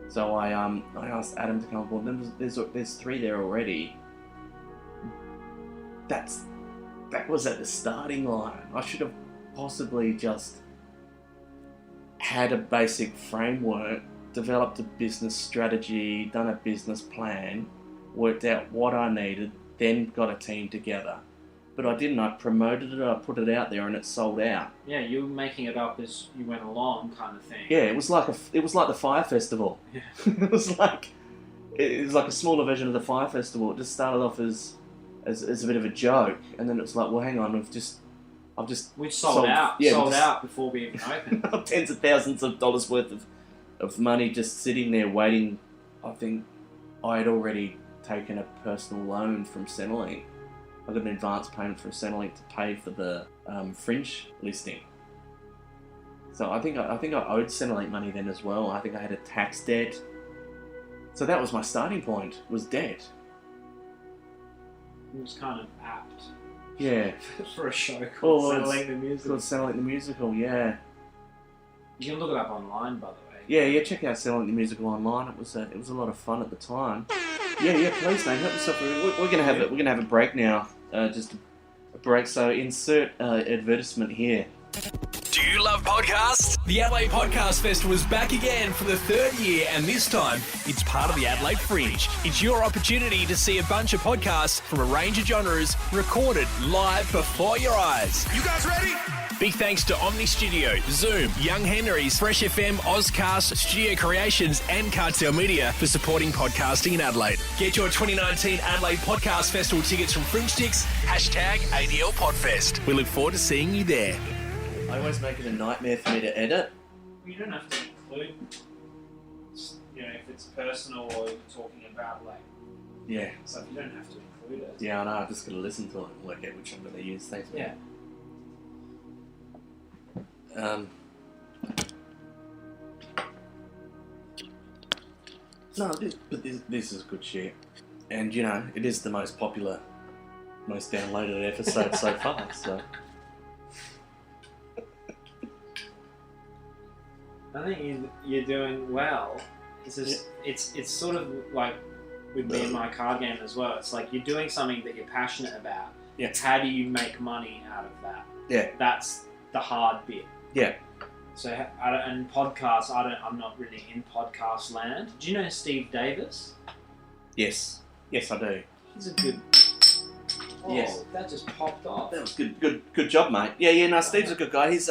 B: so I asked Adam to come aboard. Then there's 3 there already. That was at the starting line. I should have possibly just had a basic framework, developed a business strategy, done a business plan, worked out what I needed, then got a team together. But I didn't. I promoted it, I put it out there, and it sold out.
A: Yeah, you were making it up as you went along, kind of thing.
B: Yeah, it was like the Fire Festival.
A: Yeah.
B: it was like a smaller version of the Fire Festival. It just started off as a bit of a joke, and then it was like, well, hang on,
A: we sold out.
B: Yeah,
A: sold out before we even opened.
B: Tens of thousands of dollars worth of money just sitting there waiting. I think I had already taken a personal loan from Centrelink. I got an advance payment from Centrelink to pay for the Fringe listing. So I think I owed Centrelink money then as well. I think I had a tax debt. So that was my starting point, was debt.
A: It was kind of apt.
B: Yeah.
A: For a show called Centrelink the Musical.
B: Called Centrelink the Musical, yeah.
A: You can look it up online, by the way.
B: Yeah, check out Centrelink the Musical online. It was a lot of fun at the time. Yeah, please, mate, help yourself. We're gonna have a break now. Just a break. So insert advertisement here.
C: Do you love podcasts? The Adelaide Podcast Festival is back again for the 3rd year, and this time it's part of the Adelaide Fringe. It's your opportunity to see a bunch of podcasts from a range of genres recorded live before your eyes. You guys ready? Big thanks to Omni Studio, Zoom, Young Henry's, Fresh FM, Ozcast, Studio Creations and Cartel Media for supporting podcasting in Adelaide. Get your 2019 Adelaide Podcast Festival tickets from Fringe Sticks, #ADLPodfest. We look forward to seeing you there.
B: I always make it a nightmare for me to edit.
A: You don't have to include, if it's personal or you're talking about stuff, you don't have to include it.
B: Yeah, I know. I've just got to listen to it and work out which I'm going to use. Thanks, man.
A: Yeah.
B: No, this is good shit, and it is the most popular, most downloaded episode so far. So
A: I think you're doing well. It's just it's sort of like with me and my card game as well. It's like you're doing something that you're passionate about.
B: Yeah.
A: It's how do you make money out of that?
B: Yeah.
A: That's the hard bit.
B: Yeah.
A: So, and podcasts, I'm not really in podcast land. Do you know Steve Davis?
B: Yes, I do.
A: He's a good... Oh,
B: yes.
A: That just popped off.
B: That was good job, mate. Yeah, no, Steve's a good guy. He's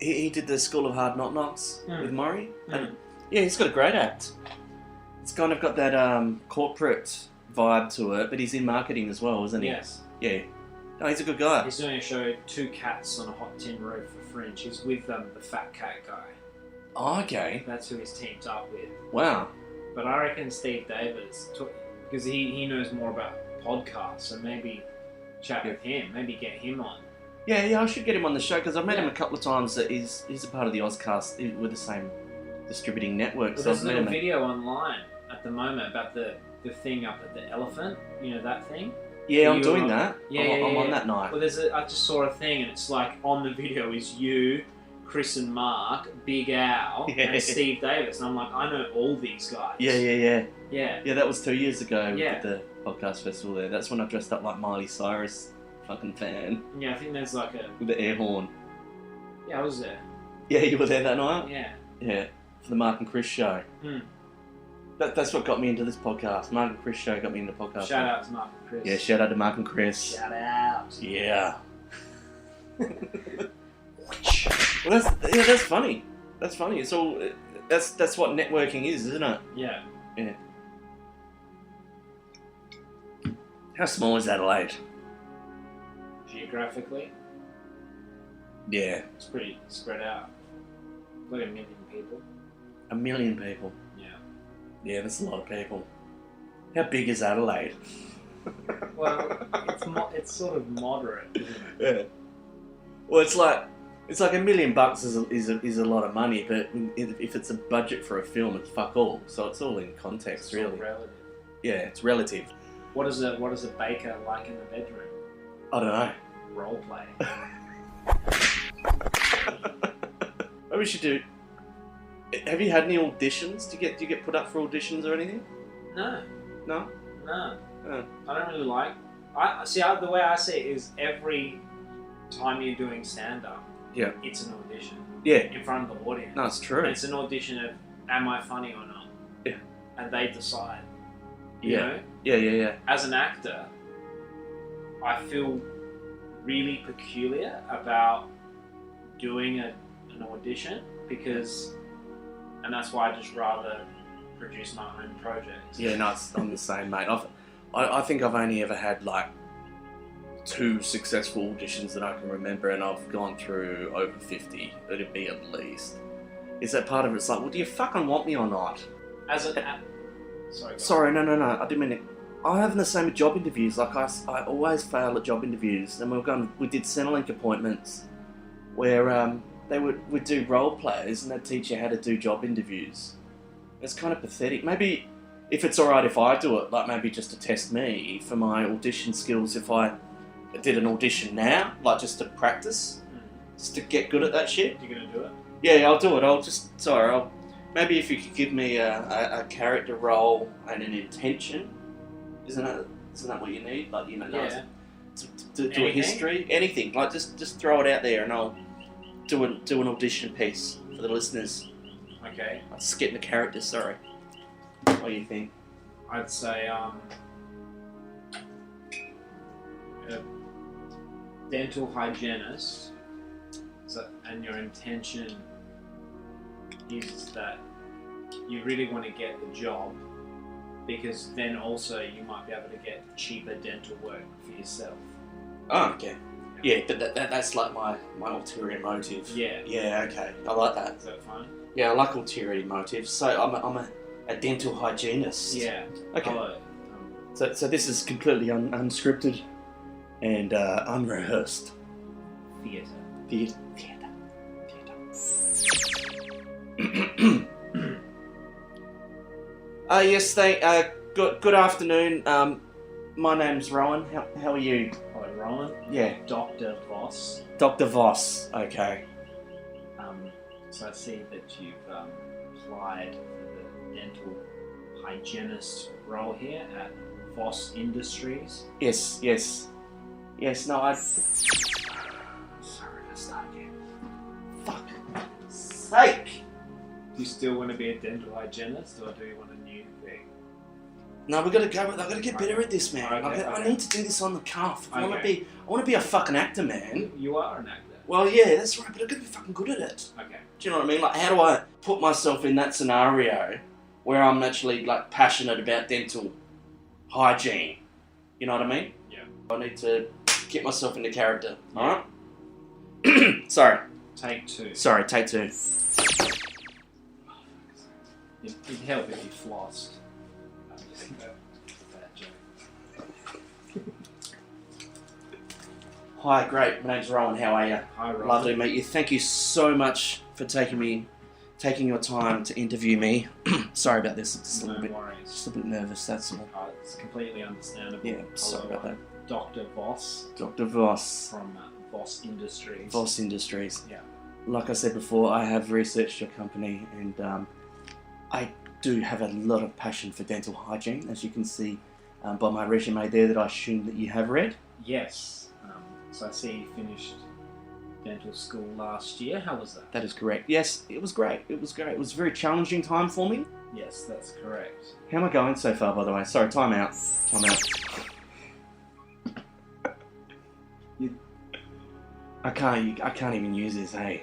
B: he did the School of Hard Knocks with Maury. And yeah, he's got a great act. It's kind of got that corporate vibe to it, but he's in marketing as well, isn't he?
A: Yes.
B: Yeah. No, he's a good guy.
A: He's doing a show, Two Cats on a Hot Tin Roof for Fringe. He's with the Fat Cat guy.
B: Oh, okay.
A: That's who he's teamed up with.
B: Wow.
A: But I reckon Steve Davis, because he knows more about podcasts, so maybe chat with him, maybe get him on.
B: Yeah, I should get him on the show, because I've met him a couple of times. That he's a part of the Ozcast with the same distributing network.
A: Well, there's a little video online at the moment about the thing up at the Elephant, that thing?
B: Yeah, I'm doing that.
A: Yeah,
B: I'm on that night.
A: Well, I just saw a thing, and it's like on the video is you, Chris and Mark, Big Al, and Steve Davis, and I'm like, I know all these guys.
B: Yeah.
A: Yeah,
B: that was 2 years ago at the podcast festival there. That's when I dressed up like Miley Cyrus fucking fan.
A: Yeah, I think there's like
B: with the air horn.
A: Yeah, I was there.
B: Yeah, you were there that night?
A: Yeah.
B: Yeah, for the Mark and Chris show. That's what got me into this podcast. Mark and Chris show got me into podcast.
A: Shout out to Mark and Chris.
B: Yeah, shout out to Mark and Chris.
A: Shout out.
B: Yeah. Well, that's funny. That's funny. It's all That's what networking is, isn't it?
A: Yeah.
B: Yeah. How small is Adelaide?
A: Geographically,
B: Yeah.
A: it's pretty spread out. Like 1 million people.
B: 1 million people.
A: Yeah.
B: Yeah, that's a lot of people. How big is Adelaide?
A: Well, it's sort of moderate, isn't it?
B: Yeah. Well, it's like $1 million is a lot of money, but if it's a budget for a film, it's fuck all. So it's all in context,
A: It's all
B: really.
A: relative.
B: Yeah, it's relative.
A: What is a baker like in the bedroom?
B: I don't know.
A: Role play.
B: Maybe we should do. Have you had any auditions? Do you get put up for auditions or anything?
A: No.
B: No.
A: No.
B: Oh.
A: I don't really like. The way I see it is every time you're doing stand-up,
B: Yeah.
A: it's an audition
B: Yeah.
A: in front of the audience.
B: No, it's true.
A: And it's an audition of, am I funny or not?
B: Yeah.
A: And they decide. You
B: Yeah.
A: know?
B: Yeah.
A: As an actor, I feel really peculiar about doing an audition and that's why I just rather produce my own projects.
B: Yeah, no, I'm the same, mate. I think I've only ever had like 2 successful auditions that I can remember, and I've gone through over 50. It'd be at least. Is that part of it? It's like, well, do you fucking want me or not? Sorry, no. I didn't mean it. I have the same with job interviews. Like I always fail at job interviews, and we did Centrelink appointments where we'd do role plays and they'd teach you how to do job interviews. It's kind of pathetic. Maybe if it's alright if I do it, like maybe just to test me for my audition skills. If I did an audition now, like just to practice, just to get good at that shit.
A: You're gonna do it?
B: Yeah, I'll do it. Maybe if you could give me a character role and an intention. Isn't that what you need? Like, you know,
A: Yeah.
B: to do a history, anything. Like just throw it out there, and I'll do an audition piece for the listeners.
A: Okay.
B: I'll just get in the character. Sorry. What do you think?
A: I'd say a dental hygienist, and your intention is that you really want to get the job, because then also you might be able to get cheaper dental work for yourself.
B: Oh, okay. Yeah, but that's like my ulterior motive.
A: Yeah.
B: Yeah, okay. I like that.
A: Is that fine?
B: Yeah, I like ulterior motives. So I'm a dental hygienist.
A: Yeah.
B: Okay.
A: Hello.
B: So this is completely unscripted and unrehearsed.
A: Theatre.
B: Yes, good afternoon. My name's Rowan. How are you?
A: Hello, Rowan.
B: Yeah.
A: Dr. Voss.
B: Dr. Voss. Okay.
A: So I see that you've applied for the dental hygienist role here at Voss Industries.
B: Yes. No, Sorry, let's start again. Fuck sake!
A: Do you still want to be a dental hygienist, or do you want a new thing?
B: No, I've got to get better at this, man.
A: Okay.
B: I need to do this on the cuff. I want
A: Okay.
B: to be a fucking actor, man.
A: You are an actor.
B: Well, yeah, that's right, but I've got to be fucking good at it.
A: Okay.
B: Do you know what I mean? Like, how do I put myself in that scenario where I'm actually, like, passionate about dental hygiene? You know what I mean?
A: Yeah.
B: I need to get myself into character, alright? Sorry.
A: Take 2.
B: Sorry, take 2.
A: It'd help if you flossed. I'm just bad joke.
B: Hi, great. My name's Rowan. How are you?
A: Hi, Rowan.
B: Lovely to meet you. Thank you so much for taking your time to interview me. Sorry about this. Just a
A: No
B: little bit,
A: worries.
B: just a bit nervous. That's all.
A: It's completely understandable.
B: Yeah, sorry about that.
A: Dr. Voss
B: Dr. Voss.
A: from Voss Industries.
B: Voss Industries.
A: Yeah.
B: Like I said before, I have researched your company, and I do have a lot of passion for dental hygiene, as you can see by my resume there that I assume that you have read.
A: Yes. So I see you finished dental school last year. How was that?
B: That is correct. Yes, it was great. It was great. It was a very challenging time for me.
A: Yes, that's correct.
B: How am I going so far, by the way? Sorry, time out. I can't even use this, hey.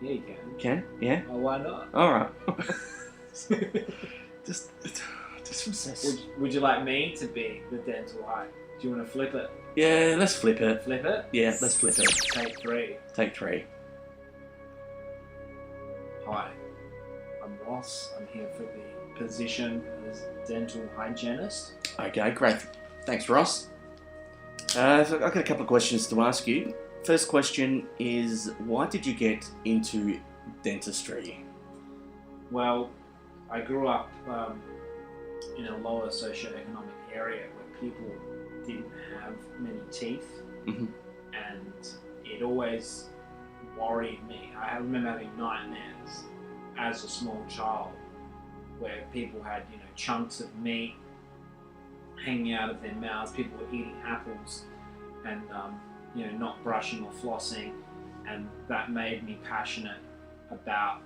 A: Yeah, you can.
B: Can? Yeah?
A: Oh, why not?
B: Alright. just recess.
A: Would you like me to be the dental hype? Do you want to flip it?
B: Yeah, let's flip it.
A: Flip it?
B: Yeah, let's flip it.
A: Take 3.
B: Take 3.
A: Hi, I'm Voss. I'm here for the position as dental hygienist.
B: Okay, great. Thanks, Ross. So I've got a couple of questions to ask you. First question is, why did you get into dentistry?
A: Well, I grew up in a lower socioeconomic area where people didn't have many teeth,
B: Mm-hmm.
A: and it always worried me. I remember having nightmares as a small child where people had, chunks of meat hanging out of their mouths. People were eating apples and, not brushing or flossing, and that made me passionate about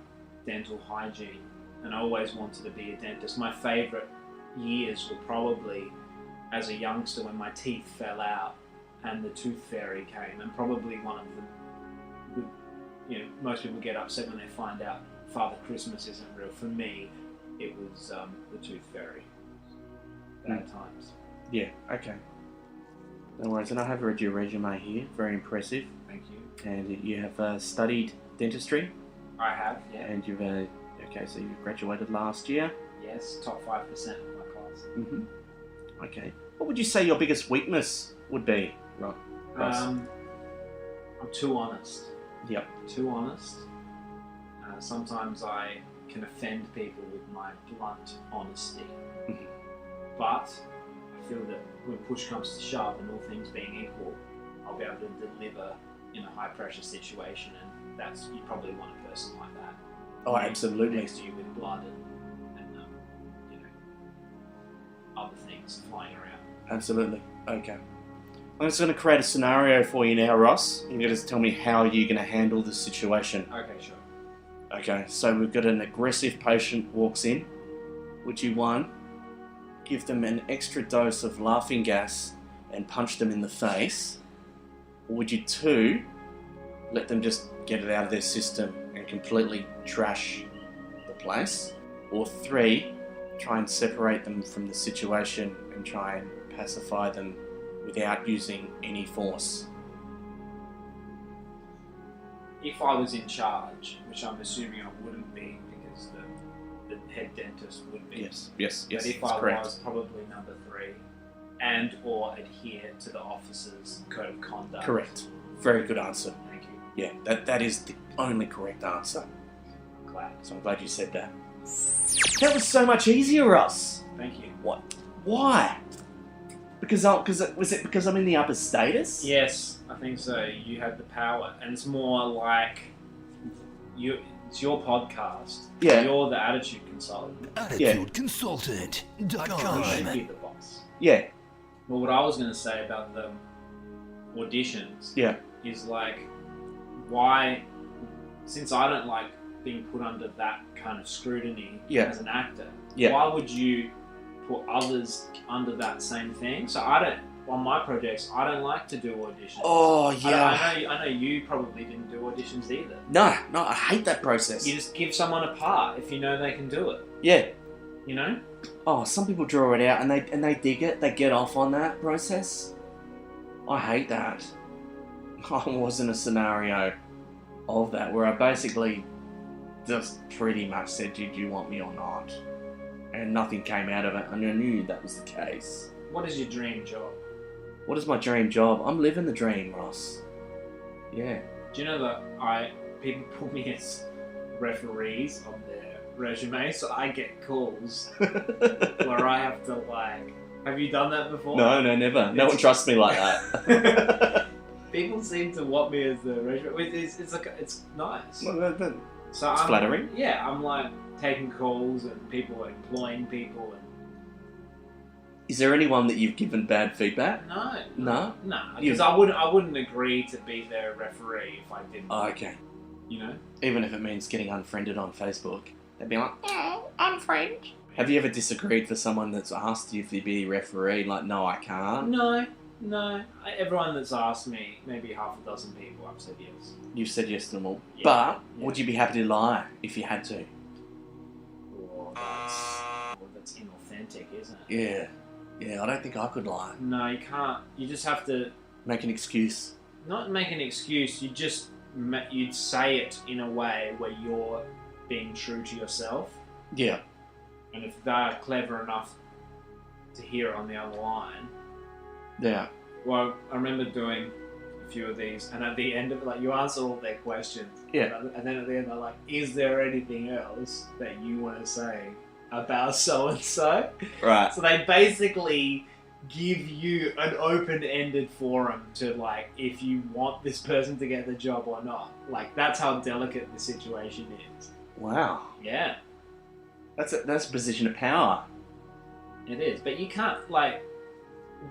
A: dental hygiene, and I always wanted to be a dentist. My favourite years were probably as a youngster when my teeth fell out and the tooth fairy came, and probably one of the, most people get upset when they find out Father Christmas isn't real. For me, it was the tooth fairy. Bad times.
B: Yeah, okay. No worries. And I have read your resume here. Very impressive.
A: Thank you.
B: And you have studied dentistry.
A: I have, yeah.
B: And you've, so you graduated last year.
A: Yes, top 5% of my class.
B: Mm-hmm. Okay. What would you say your biggest weakness would be, Ross?
A: I'm too honest.
B: Yep.
A: Too honest. Sometimes I can offend people with my blunt honesty.
B: Mhm.
A: But I feel that when push comes to shove and all things being equal, I'll be able to deliver in a high pressure situation, and you probably want a person like that.
B: Oh, absolutely.
A: Next to you with blood and other things flying around.
B: Absolutely. Okay. I'm just going to create a scenario for you now, Ross. You're going to tell me how you're going to handle this situation.
A: Okay, sure.
B: Okay, so we've got an aggressive patient walks in. Would you, 1, give them an extra dose of laughing gas and punch them in the face? Or would you, 2, let them just get it out of their system and completely trash the place? Or 3, try and separate them from the situation and try and pacify them without using any force?
A: If I was in charge, which I'm assuming I wouldn't be because the head dentist would be.
B: Yes,
A: But if I was, probably number 3, and or adhere to the officer's code of conduct.
B: Correct. Very good answer.
A: Thank you.
B: Yeah, that is the only correct answer.
A: Glad.
B: So I'm glad you said that. That was so much easier, Russ.
A: Thank you.
B: What? Why? Was it because I'm in the upper status?
A: Yes, I think so. You have the power, and it's more like it's your podcast.
B: Yeah.
A: You're the attitude consultant.
C: AttitudeConsultant.com.
A: You should be the boss.
B: Yeah.
A: Well, what I was going to say about the auditions is like, why, since I don't like being put under that kind of scrutiny as an actor, why would you put others under that same thing? So on my projects, I don't like to do auditions.
B: Oh, yeah.
A: I know you probably didn't do auditions either.
B: No, I hate that process.
A: You just give someone a part if you know they can do it.
B: Yeah.
A: You know?
B: Oh, some people draw it out and they dig it. They get off on that process. I hate that. I was in a scenario of that where I basically just pretty much said, "Did you want me or not?" And nothing came out of it, and I knew that was the case.
A: What is your dream job?
B: What is my dream job? I'm living the dream, Ross. Yeah.
A: Do you know that people put me as referees on their resume, so I get calls where I have to have you done that before?
B: No, never. No one trusts me like that.
A: People seem to want me as the resume. It's nice.
B: Well,
A: So
B: it's flattering.
A: Yeah, I'm taking calls and people are employing people. And
B: is there anyone that you've given bad feedback?
A: No, because I wouldn't agree to be their referee if I didn't.
B: Oh, okay.
A: You know,
B: even if it means getting unfriended on Facebook, they'd be like, "Oh, unfriend." Have you ever disagreed for someone that's asked you to be a referee? Like, no, I can't.
A: No, Everyone that's asked me, maybe half a dozen people, I've said yes.
B: You've said yes to them all.
A: Yeah.
B: But
A: Yeah.
B: would you be happy to lie if you had to?
A: That's inauthentic, isn't it?
B: Yeah. Yeah, I don't think I could lie.
A: No, you can't. You just have to
B: Make an excuse.
A: not make an excuse. You'd say it in a way where you're being true to yourself.
B: Yeah.
A: And if they're clever enough to hear it on the other line.
B: Yeah.
A: Well, I remember doing a few of these, and at the end of it, like, you answer all their questions.
B: Yeah.
A: And then at the end, they're like, is there anything else that you want to say about so-and-so?
B: Right.
A: So they basically give you an open-ended forum to, like, if you want this person to get the job or not. Like, that's how delicate the situation is.
B: Wow.
A: Yeah,
B: That's a position of power.
A: it is. But you can't, like,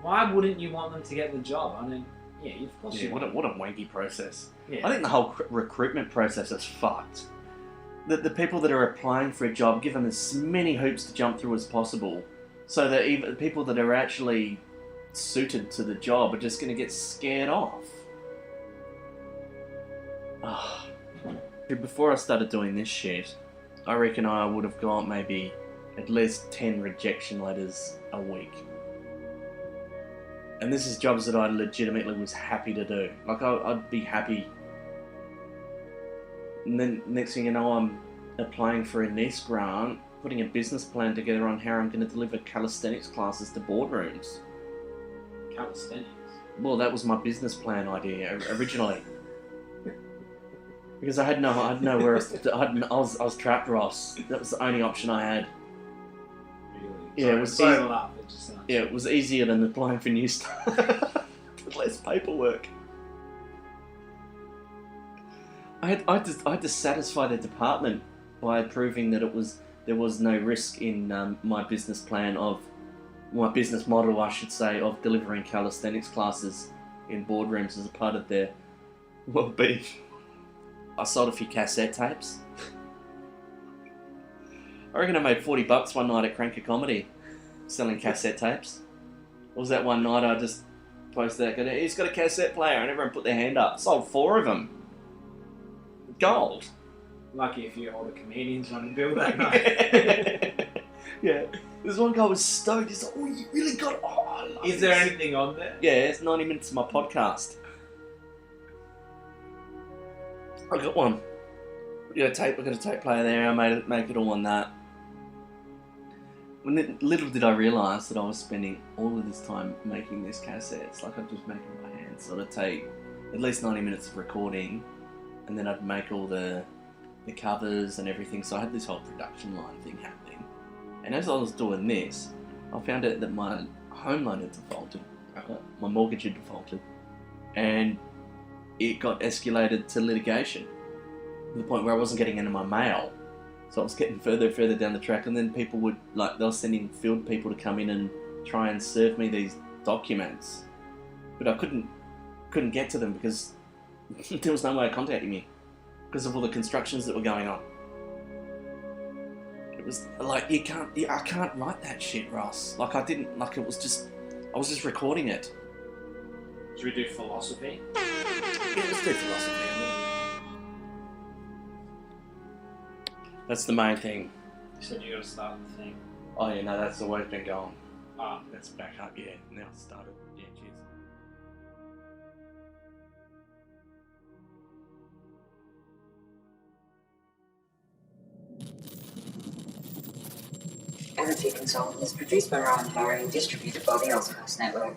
A: why wouldn't you want them to get the job? I mean, yeah, of course you
B: What
A: want.
B: a wanky process.
A: Yeah.
B: I think the whole recruitment process is fucked. The people that are applying for a job, give them as many hoops to jump through as possible, so that even the people that are actually suited to the job are just going to get scared off. Ah. Before I started doing this shit, I reckon I would have got maybe at least 10 rejection letters a week. And this is jobs that I legitimately was happy to do. Like, I'd be happy. And then next thing you know, I'm applying for a NICE grant, putting a business plan together on how I'm going to deliver calisthenics classes to boardrooms.
A: Calisthenics.
B: Well, that was my business plan idea originally. Because I had nowhere else to, I was trapped, Ross. That was the only option I had.
A: Really?
B: Yeah, it was
A: sorry
B: easy.
A: to laugh. It just sounds...
B: Yeah, it was easier than applying for new stuff. Less paperwork. I had to satisfy the department by proving that there was no risk in my business plan of my business model, I should say, of delivering calisthenics classes in boardrooms as a part of their well-being. I sold a few cassette tapes. I reckon I made $40 one night at Cranker Comedy selling cassette tapes. What was that one night I just posted that, he's got a cassette player, and everyone put their hand up. Sold 4 of them. Gold.
A: Lucky a few older comedians running bill that night.
B: Yeah. This one guy was stoked. He's like, oh, you really got it. Oh, I love
A: Is there anything on there?
B: Yeah, it's 90 minutes of my podcast. I got one. I got a tape player there. I make it all on that. Little did I realise that I was spending all of this time making these cassettes. Like, I'd just make them by hand. So I'd take at least 90 minutes of recording, and then I'd make all the covers and everything. So I had this whole production line thing happening. And as I was doing this, I found out that my home loan had defaulted. My mortgage had defaulted. And it got escalated to litigation to the point where I wasn't getting into my mail. So I was getting further and further down the track, and then people would, like, they were sending field people to come in and try and serve me these documents. But I couldn't get to them because there was no way of contacting me because of all the constructions that were going on. It was like, I can't write that shit, Ross. Like, I was just recording it.
A: Should we do philosophy?
B: Yeah, let's do philosophy. That's the main thing.
A: You said you got to start the thing.
B: Oh yeah, no, that's always been going.
A: Ah,
B: That's back up, yeah. Now it's started. Yeah, cheers.
D: Attitude Consultant is produced by Ryan Murray and distributed by the Ozcast Network.